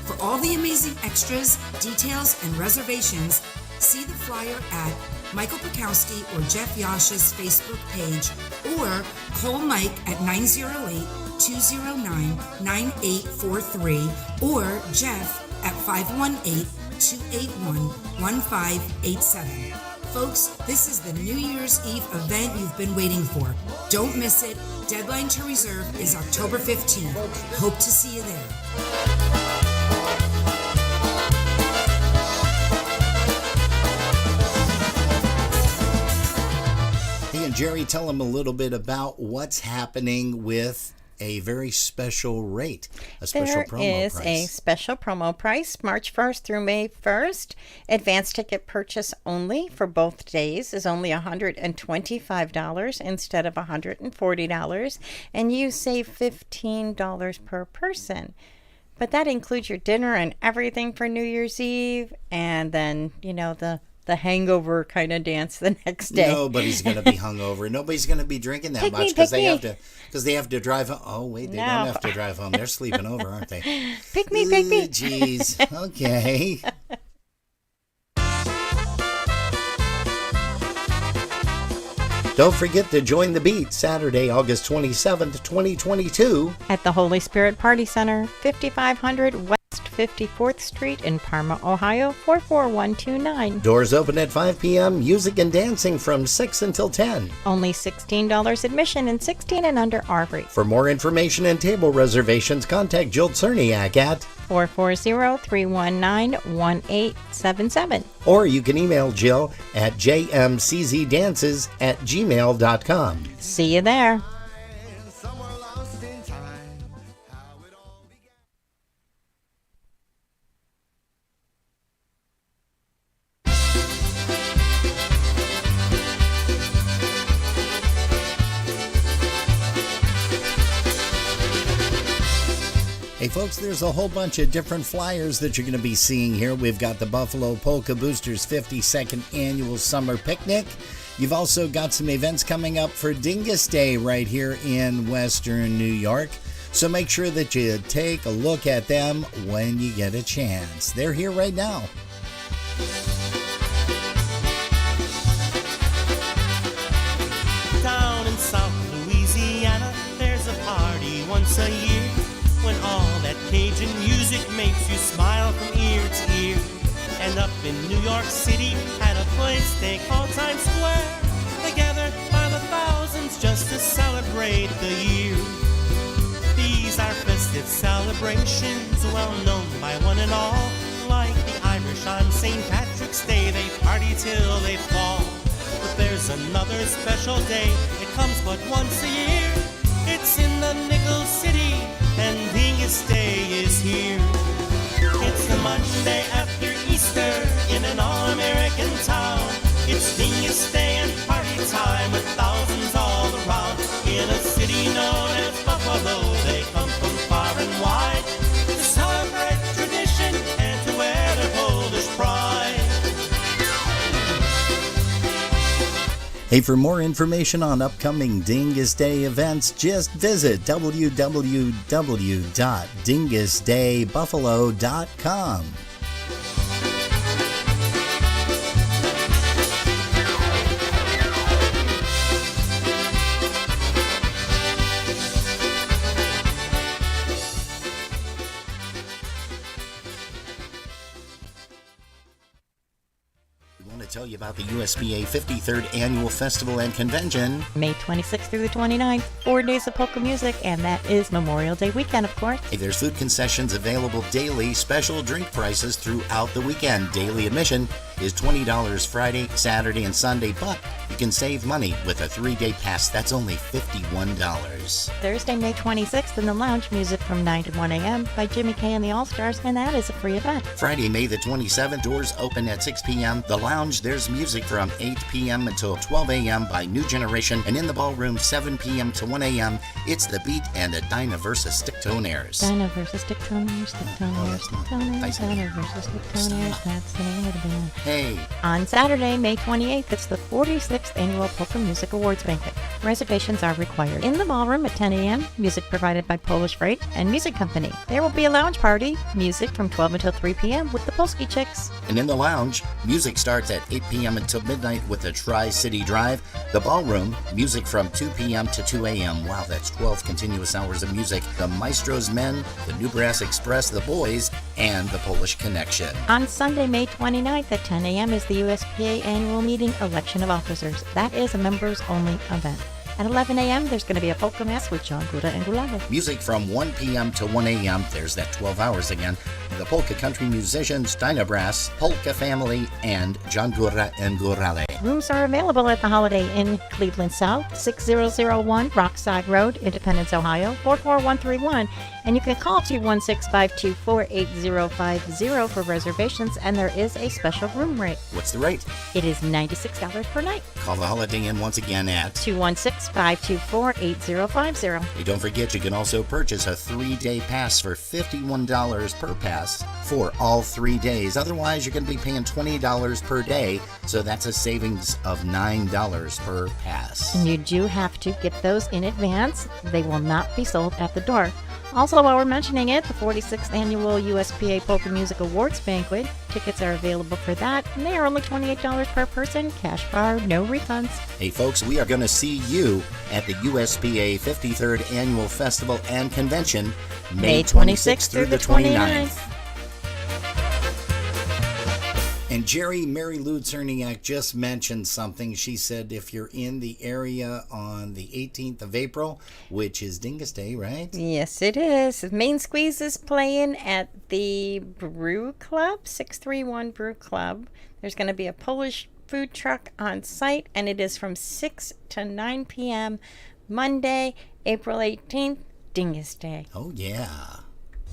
Speaker 11: For all the amazing extras, details, and reservations, see the flyer at Michael Pekowski or Jeff Yasha's Facebook page or call Mike at 209-9843 or Jeff at 518-281-1587. Folks, this is the New Year's Eve event you've been waiting for. Don't miss it. Deadline to reserve is October 15th. Hope to see you there.
Speaker 1: Hey, and Jerry, tell them a little bit about what's happening with a very special rate, a special promo price.
Speaker 5: There is a special promo price, March 1st through May 1st. Advance ticket purchase only for both days is only $125 instead of $140, and you save $15 per person. But that includes your dinner and everything for New Year's Eve, and then, the hangover kind of dance the next day.
Speaker 1: Nobody's going to be hungover. Nobody's going to be drinking that much because they have to drive home. Oh, wait, they don't have to drive home. They're sleeping over, aren't they?
Speaker 5: Pick me.
Speaker 1: Jeez. Okay. Don't forget to join the beat Saturday, August 27th, 2022
Speaker 5: at the Holy Spirit Party Center, 5500 West 54th Street in Parma, Ohio, 44129.
Speaker 1: Doors open at 5 p.m. Music and dancing from 6 until 10.
Speaker 5: Only $16 admission, and 16 and under are free.
Speaker 1: For more information and table reservations, contact Jill Cerniak at
Speaker 5: 440-319-1877.
Speaker 1: Or you can email Jill at jmczdances@gmail.com.
Speaker 5: See you there.
Speaker 1: Hey folks, there's a whole bunch of different flyers that you're going to be seeing here. We've got the Buffalo Polka Boosters 52nd Annual Summer Picnic. You've also got some events coming up for Dingus Day right here in Western New York. So make sure that you take a look at them when you get a chance. They're here right now.
Speaker 12: Down in South Louisiana, there's a party once a year when all that Cajun music makes you smile from ear to ear. And up in New York City, at a place they call Times Square, together by the thousands just to celebrate the year. These are festive celebrations, well known by one and all. Like the Irish on St. Patrick's Day, they party till they fall. But there's another special day, it comes but once a year. It's in the Nickel City, and Dingus Day is here. It's the Monday after Easter in an all-American town. It's Dingus Day and party time with thousands all around. In a city known as Buffalo, they come from far and wide to celebrate tradition and to wear their Polish pride.
Speaker 1: Hey, for more information on upcoming Dingus Day events, just visit www.dingusdaybuffalo.com. Tell you about the USBA 53rd Annual Festival and Convention.
Speaker 5: May 26th through the 29th, 4 days of polka music, and that is Memorial Day weekend, of course.
Speaker 1: Hey, there's food concessions available daily, special drink prices throughout the weekend. Daily admission is $20 Friday, Saturday, and Sunday, but you can save money with a 3-day pass. That's only $51.
Speaker 5: Thursday, May 26th in the Lounge, music from 9 to 1 a.m. by Jimmy Kay and the All-Stars, and that is a free event.
Speaker 1: Friday, May the 27th, doors open at 6 p.m. The Lounge, there's music from 8 p.m. until 12 a.m. by New Generation, and in the ballroom, 7 p.m. to 1 a.m., it's The Beat and the Dinah vs. Sticktonaires.
Speaker 5: Dinah vs. Sticktonaires, Sticktonaires, Sticktonaires, Dinah vs. Sticktonaires, that's the name of the band.
Speaker 1: Hey.
Speaker 5: On Saturday, May 28th, it's the 46th Annual Polka Music Awards Banquet. Reservations are required. In the ballroom at 10 a.m., music provided by Polish Freight and Music Company. There will be a lounge party, music from 12 until 3 p.m. with the Polski Chicks.
Speaker 1: And in the Lounge, music starts at 8 p.m. until midnight with the Tri-City Drive. The Ballroom, music from 2 p.m. to 2 a.m. Wow, that's 12 continuous hours of music. The Maestro's Men, the New Brass Express, the Boys, and the Polish Connection.
Speaker 5: On Sunday, May 29th at 10 a.m. is the USPA annual meeting, election of officers. That is a members-only event. At 11 a.m., there's going to be a polka mass with John Gura and Gulale.
Speaker 1: Music from 1 p.m. to 1 a.m. There's that 12 hours again. The Polka Country Musicians, Dyna Brass, Polka Family, and John Gura and Gurale.
Speaker 5: Rooms are available at the Holiday Inn, Cleveland South, 6001 Rockside Road, Independence, Ohio, 44131. And you can call 216-524-8050 for reservations, and there is a special room rate.
Speaker 1: What's the rate?
Speaker 5: It is $96 per night.
Speaker 1: Call the Holiday Inn once again at
Speaker 5: 216-524-8050.
Speaker 1: Hey, don't forget, you can also purchase a 3-day pass for $51 per pass for all 3 days. Otherwise, you're going to be paying $20 per day, so that's a savings of $9 per pass.
Speaker 5: And you do have to get those in advance. They will not be sold at the door. Also, while we're mentioning it, the 46th Annual USPA Polka Music Awards Banquet. Tickets are available for that, and they are only $28 per person. Cash bar, no refunds.
Speaker 1: Hey, folks, we are going to see you at the USPA 53rd Annual Festival and Convention, May 26th through the 29th. And Mary Lou Czerniak just mentioned something. She said if you're in the area on the 18th of April, which is Dingus Day, right?
Speaker 5: Yes, it is. Main Squeeze is playing at the Brew Club, 631 Brew Club. There's going to be a Polish food truck on site, and it is from 6 to 9 p.m. Monday, April 18th, Dingus Day.
Speaker 1: Oh, yeah.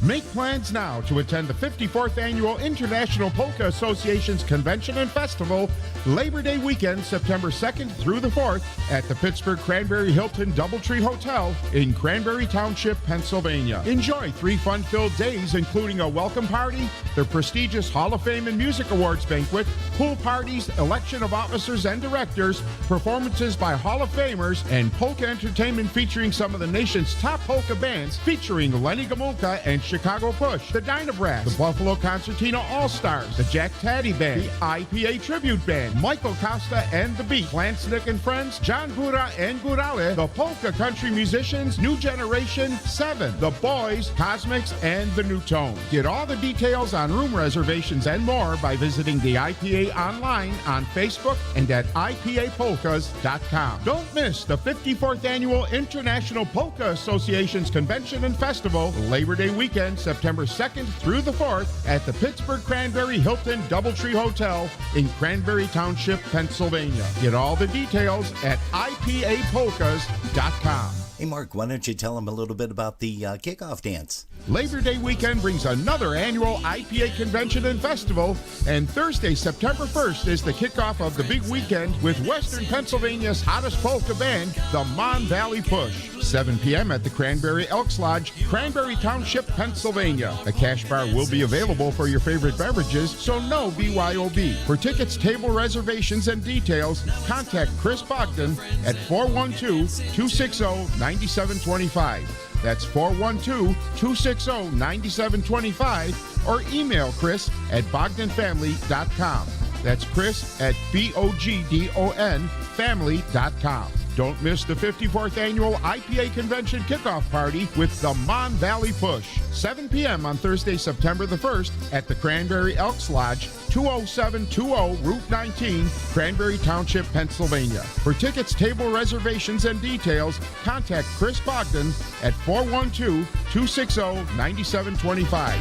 Speaker 13: Make plans now to attend the 54th Annual International Polka Association's Convention and Festival, Labor Day weekend, September 2nd through the 4th, at the Pittsburgh Cranberry Hilton Doubletree Hotel in Cranberry Township, Pennsylvania. Enjoy 3 fun-filled days, including a welcome party, the prestigious Hall of Fame and Music Awards banquet, pool parties, election of officers and directors, performances by Hall of Famers, and polka entertainment featuring some of the nation's top polka bands, featuring Lenny Gomulka and Chicago Push, the Dyna Brass, the Buffalo Concertina All-Stars, the Jack Taddy Band, the IPA Tribute Band, Michael Costa and the Beat, Klansnick and Friends, John Gura and Gurale, the Polka Country Musicians, New Generation 7, the Boys, Cosmics, and the New Tones. Get all the details on room reservations and more by visiting the IPA online on Facebook and at IPAPolkas.com. Don't miss the 54th Annual International Polka Association's Convention and Festival, Labor Day weekend, September 2nd through the 4th, at the Pittsburgh Cranberry Hilton Doubletree Hotel in Cranberry Township, Pennsylvania. Get all the details at IPAPolkas.com.
Speaker 1: Hey, Mark, why don't you tell them a little bit about the kickoff dance?
Speaker 13: Labor Day weekend brings another annual IPA convention and festival, and Thursday, September 1st is the kickoff of the big weekend with Western Pennsylvania's hottest polka band, the Mon Valley Push. 7 p.m. at the Cranberry Elks Lodge, Cranberry Township, Pennsylvania. A cash bar will be available for your favorite beverages, so no BYOB. For tickets, table reservations, and details, contact Chris Bogdan at 412-260-9725. That's 412-260-9725, or email Chris at bogdanfamily.com. That's Chris at BOGDON family.com. Don't miss the 54th Annual IPA Convention Kickoff Party with the Mon Valley Push. 7 p.m. on Thursday, September the 1st at the Cranberry Elks Lodge, 20720 Route 19, Cranberry Township, Pennsylvania. For tickets, table reservations, and details, contact Chris Bogdan at 412-260-9725.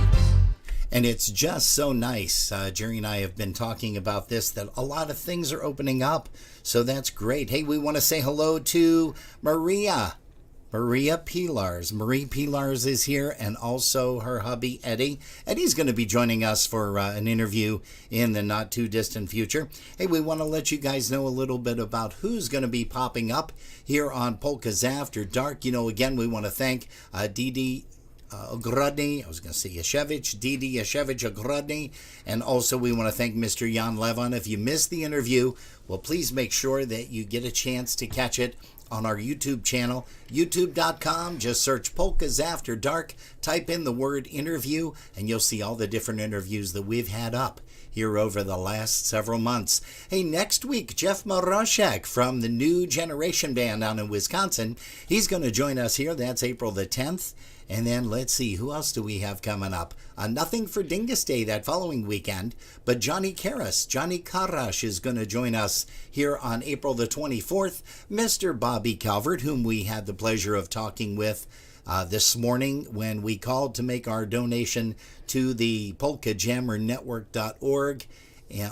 Speaker 1: And it's just so nice. Jerry and I have been talking about this, that a lot of things are opening up. So that's great. Hey, we want to say hello to Maria Pilars. Marie Pilars is here, and also her hubby, Eddie. Eddie's going to be joining us for an interview in the not too distant future. Hey, we want to let you guys know a little bit about who's going to be popping up here on Polkas After Dark. You know, again, we want to thank Didi Ogrodny, I was going to say Yashevich, Didi Yashevich Ogrodny, and also we want to thank Mr. Jan Lewan. If you missed the interview, well, please make sure that you get a chance to catch it on our YouTube channel, youtube.com. Just search Polkas After Dark, type in the word interview, and you'll see all the different interviews that we've had up here over the last several months. Hey, next week, Jeff Moroshek from the New Generation Band down in Wisconsin. He's going to join us here. That's April the 10th. And then let's see, who else do we have coming up? Nothing for Dingus Day that following weekend, but Johnny Karash is going to join us here on April the 24th. Mr. Bobby Calvert, whom we had the pleasure of talking with this morning when we called to make our donation to the PolkaJammerNetwork.org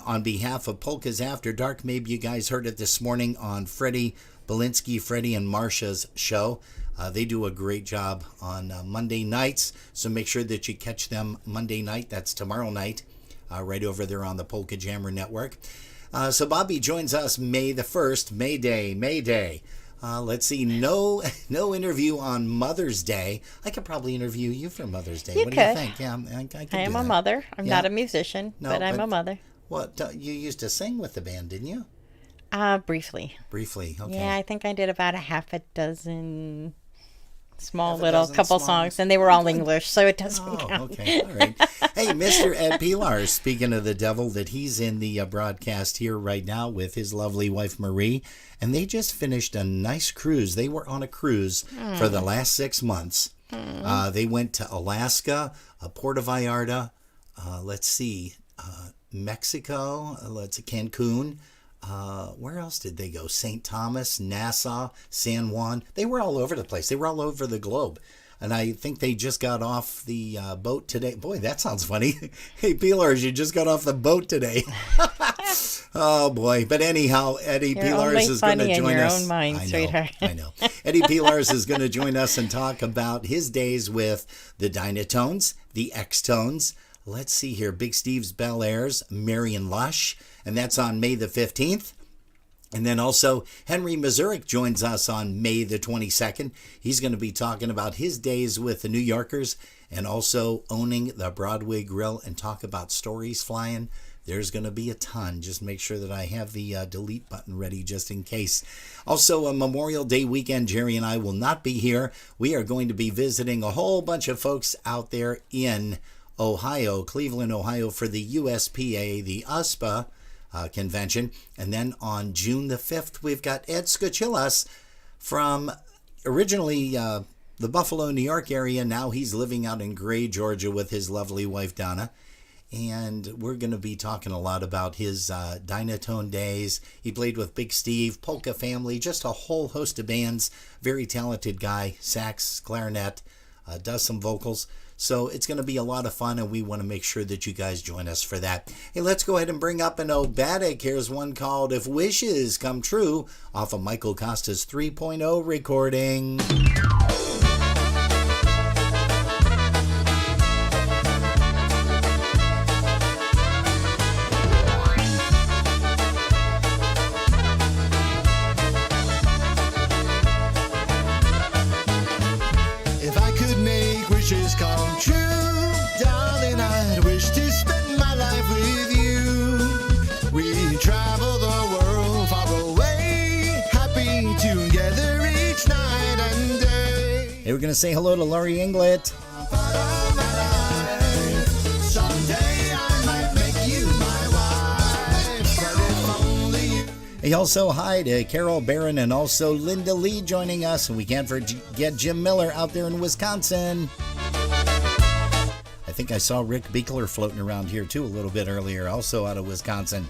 Speaker 1: on behalf of Polkas After Dark. Maybe you guys heard it this morning on Freddie Belinsky, Freddie and Marsha's show. They do a great job on Monday nights, so make sure that you catch them Monday night. That's tomorrow night, right over there on the Polka Jammer Network. So Bobby joins us May the 1st, May Day. Let's see, no interview on Mother's Day. I could probably interview you for Mother's Day. What do you think? Yeah, I could
Speaker 5: I am
Speaker 1: do
Speaker 5: a
Speaker 1: that.
Speaker 5: mother. I'm
Speaker 1: Yeah.
Speaker 5: not a musician, but I'm a mother.
Speaker 1: What, you used to sing with the band, didn't you?
Speaker 5: Briefly.
Speaker 1: Briefly, okay.
Speaker 5: Yeah, I think I did about a half a dozen small
Speaker 1: Half a
Speaker 5: little
Speaker 1: dozen
Speaker 5: couple songs, and they were all English, so it doesn't count.
Speaker 1: Okay, all right. Hey, Mr. Ed Pilar, speaking of the devil, that he's in the broadcast here right now with his lovely wife Marie, and they just finished a nice cruise. They were on a cruise for the last 6 months. They went to Alaska, Puerto Vallarta, Mexico, Cancun. Where else did they go? St. Thomas, Nassau, San Juan. They were all over the place. They were all over the globe. And I think they just got off the boat today. Boy, that sounds funny. Hey, Pilars, you just got off the boat today. Oh, boy. But anyhow, Eddie Pilars is going to join us.
Speaker 5: Your own mind, sweetheart.
Speaker 1: I know. Eddie Pilars is going to join us and talk about his days with the Dynatones, the X-Tones. Let's see here. Big Steve's Bel Airs, Marion Lush. And that's on May the 15th. And then also Henry Mazurik joins us on May the 22nd. He's going to be talking about his days with the New Yorkers and also owning the Broadway Grill and talk about stories flying. There's going to be a ton. Just make sure that I have the delete button ready just in case. Also, a Memorial Day weekend, Jerry and I will not be here. We are going to be visiting a whole bunch of folks out there in Ohio, Cleveland, Ohio, for the USPA, the USPA convention. And then on June the 5th, we've got Ed Skochilas from originally the Buffalo, New York area. Now he's living out in Gray, Georgia with his lovely wife, Donna. And we're going to be talking a lot about his Dynatone days. He played with Big Steve, Polka Family, just a whole host of bands. Very talented guy, sax, clarinet, does some vocals. So it's going to be a lot of fun, and we want to make sure that you guys join us for that. Hey, let's go ahead and bring up an Obatic. Here's one called If Wishes Come True off of Michael Costa's 3.0 recording.
Speaker 6: If I could make wishes come true, darling, I'd wish to spend my life with you. We travel the world far away, happy together each night and day.
Speaker 1: Hey, we're going to say hello to Laurie Inglet.
Speaker 6: Someday I might make you my wife, but if only you.
Speaker 1: Hey, also hi to Carol Barron and also Linda Lee joining us. And we can't forget Jim Miller out there in Wisconsin. I think I saw Rick Beekler floating around here too a little bit earlier, also out of Wisconsin.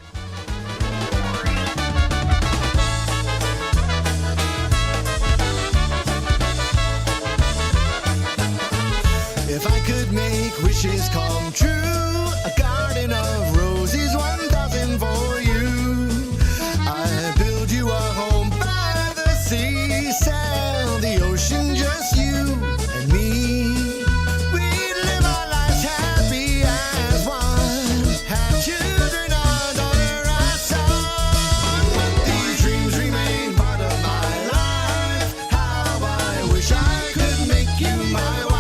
Speaker 6: If I could make wishes come true, a garden of roses, 1,000 for you. I build you a home by the sea, sail the ocean, just you and me. We live our lives happy as one, have children under our sun. But these dreams remain part of my life. How I wish I could make you my wife.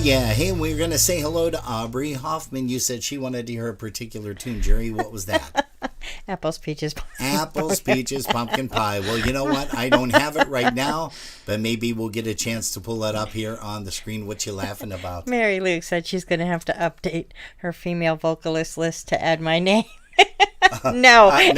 Speaker 1: yeah. Hey, we're going to say hello to Aubrey Hoffman. You said she wanted to hear a particular tune. Jerry, what was that?
Speaker 5: Apples, peaches,
Speaker 1: Apples, peaches, pumpkin pie. Well, you know what? I don't have it right now, but maybe we'll get a chance to pull that up here on the screen. What you laughing about?
Speaker 5: Mary Lou said she's going to have to update her female vocalist list to add my name. No,
Speaker 1: That's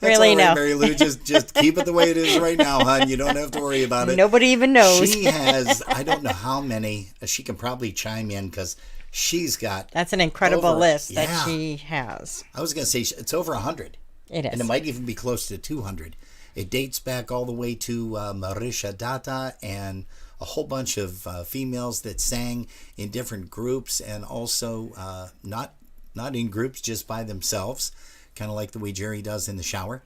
Speaker 5: really,
Speaker 1: all right,
Speaker 5: no.
Speaker 1: Mary Lou, just keep it the way it is right now, hon. You don't have to worry about it.
Speaker 5: Nobody even knows.
Speaker 1: She has, I don't know how many. She can probably chime in because she's got.
Speaker 5: That's an incredible list that
Speaker 1: yeah.
Speaker 5: she has.
Speaker 1: I was going to say it's over 100.
Speaker 5: It is.
Speaker 1: And it might even be close to 200. It dates back all the way to Marisha Data and a whole bunch of females that sang in different groups and also not in groups, just by themselves, kind of like the way Jerry does in the shower.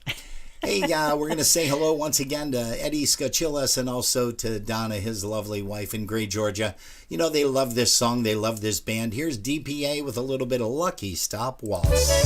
Speaker 1: Hey, we're going to say hello once again to Eddie Scachillas and also to Donna, his lovely wife in Gray, Georgia. You know, they love this song. They love this band. Here's DPA with a little bit of Lucky Stop Waltz.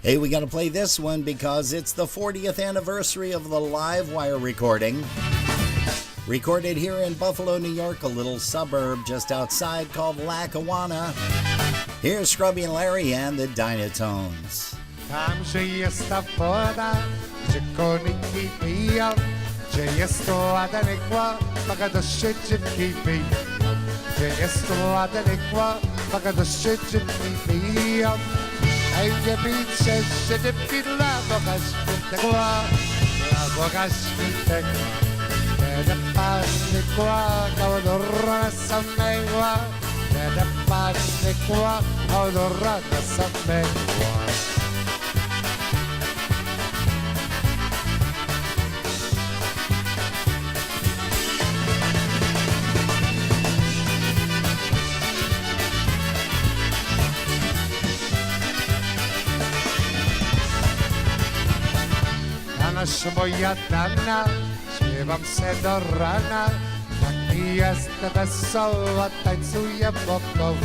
Speaker 1: Hey, we got to play this one because it's the 40th anniversary of the Live Wire recording. Recorded here in Buffalo, New York, a little suburb just outside called Lackawanna. Here's Scrubby and Larry and the Dynatones.
Speaker 14: Tamże jest ta woda, gdzie koniki piją, gdzie jest to ładne kło, maga do szczytki piją. Gdzie jest to ładne kło, maga do szczytki piją. A nie pisze, że nie pila, boga świętego, boga świętego. Nie pasny kło, kało do rasa mego, Vede panne qua, odorata sa me qua. Nasz moja dana, śpiewam se do rana. Tak mi jest wesoła, tańcuje wokoło.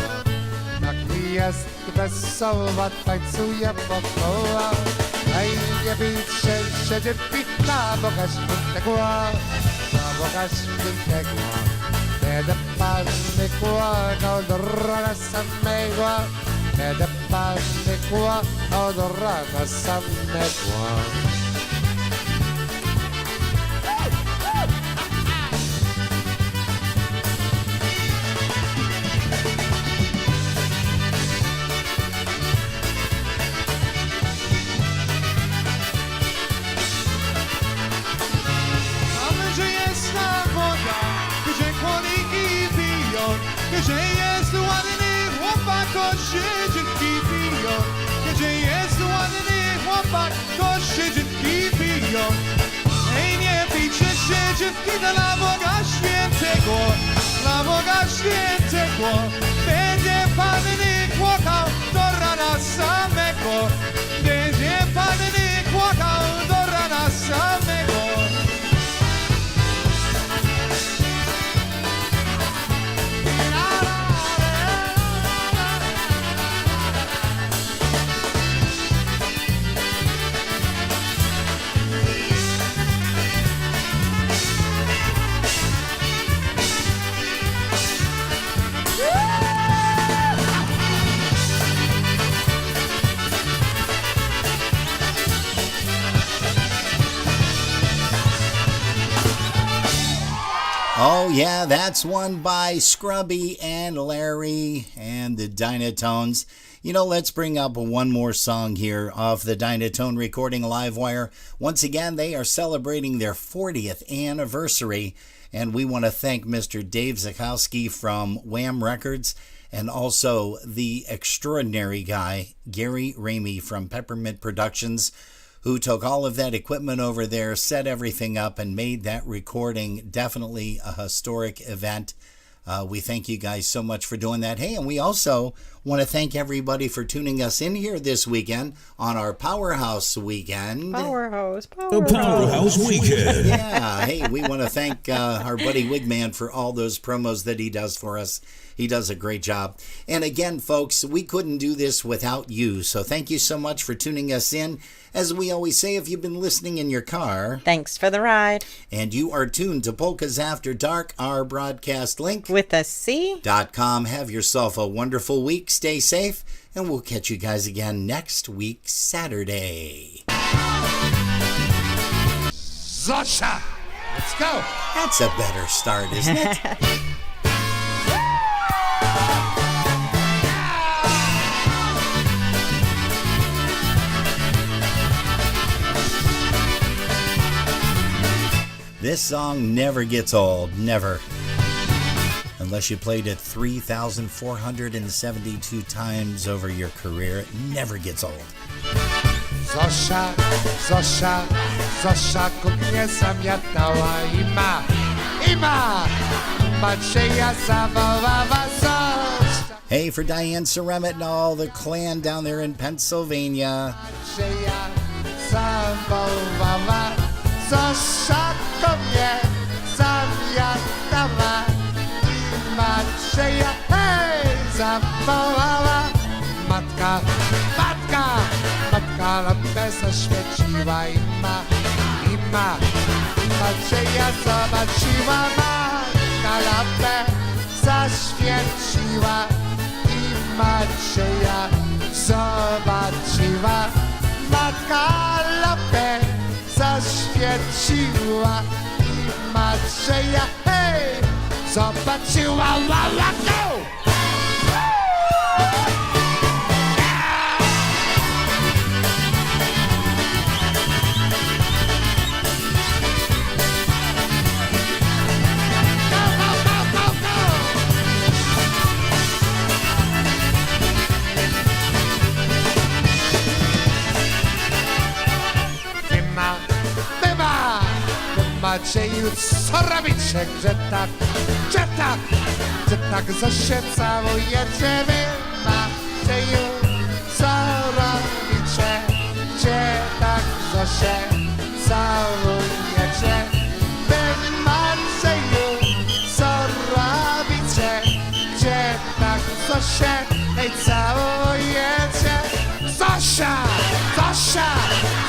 Speaker 14: Tak mi jest wesoła, tańcuje wokoło. Ej, nie bijcie się, dziewki, na Boga świętego, na Boga świętego. Będę panny kłagał do rana samego, będę panny kłagał do rana samego.
Speaker 6: Gdzie jest ładny chłopak, to się dziewki piją. Gdzie jest ładny chłopak, to się dziewki piją. Ej, nie bijcie się dziewki dla Boga Świętego, dla Boga Świętego. Będzie panny płakał do rana samego, będzie panny płakał do rana samego.
Speaker 1: Oh, yeah, that's one by Scrubby and Larry and the Dynatones. You know, let's bring up one more song here off the Dynatone Recording Livewire. Once again, they are celebrating their 40th anniversary, and we want to thank Mr. Dave Zakowski from Wham Records and also the extraordinary guy, Gary Ramey from Peppermint Productions, who took all of that equipment over there, set everything up, and made that recording definitely a historic event. We thank you guys so much for doing that. Hey, and we also want to thank everybody for tuning us in here this weekend on our Powerhouse Weekend.
Speaker 5: Powerhouse.
Speaker 4: The Powerhouse Weekend.
Speaker 1: Yeah, hey, we want to thank our buddy Wigman for all those promos that he does for us. He does a great job. And again, folks, we couldn't do this without you. So thank you so much for tuning us in. As we always say, if you've been listening in your car,
Speaker 5: thanks for the ride.
Speaker 1: And you are tuned to Polkas After Dark, our broadcast link
Speaker 5: with a C.com.
Speaker 1: Have yourself a wonderful week. Stay safe, and we'll catch you guys again next week, Saturday.
Speaker 14: Zosha! Let's go!
Speaker 1: That's a better start, isn't it? This song never gets old, never. Unless you played it 3,472 times over your career, it never gets old.
Speaker 14: Zosha, Zosha, Zosha, kuchnię zamiatała ima, Macieja zawołała Zosha.
Speaker 1: Hey, for Diane Ceremet and all the clan down there in Pennsylvania.
Speaker 14: Macieja zawołała Zosha, kuchnię zamiatała Macieja, hej, zawołała matka, lampę zaświeciła ima, Macieja zobaczyła, matka lampę zaświeciła i Macieja zobaczyła, matka lampę zaświeciła i Macieja, hej, zobaczyła, go! Macieju, co robicie? Że tak, że tak, że tak, że się całujecie wy, Macieju, co robicie? Gdzie tak, że się całujecie wy, Macieju, co robicie? Gdzie tak, że się całujecie? Zosia, Zosia,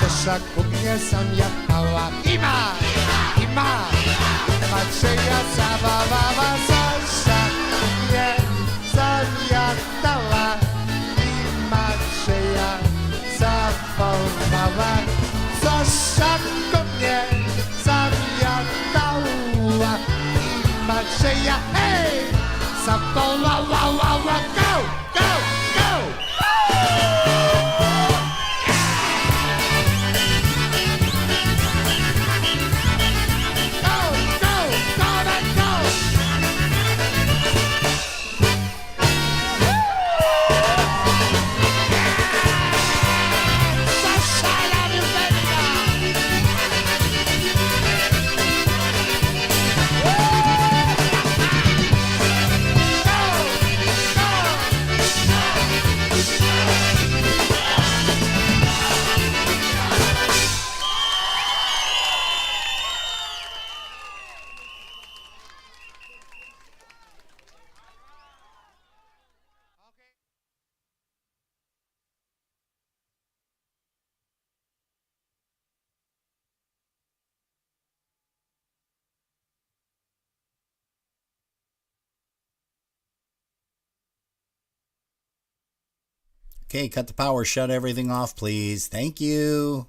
Speaker 14: Zosia kuchnię zamiatała i Macieja zabawała. Zosia kuchnię zamiatała i Macieja zawołała. Zosia kuchnię zamiatała i Macieja, hej, zawołała. Go, go, go!
Speaker 1: Okay, cut the power, shut everything off, please. Thank you.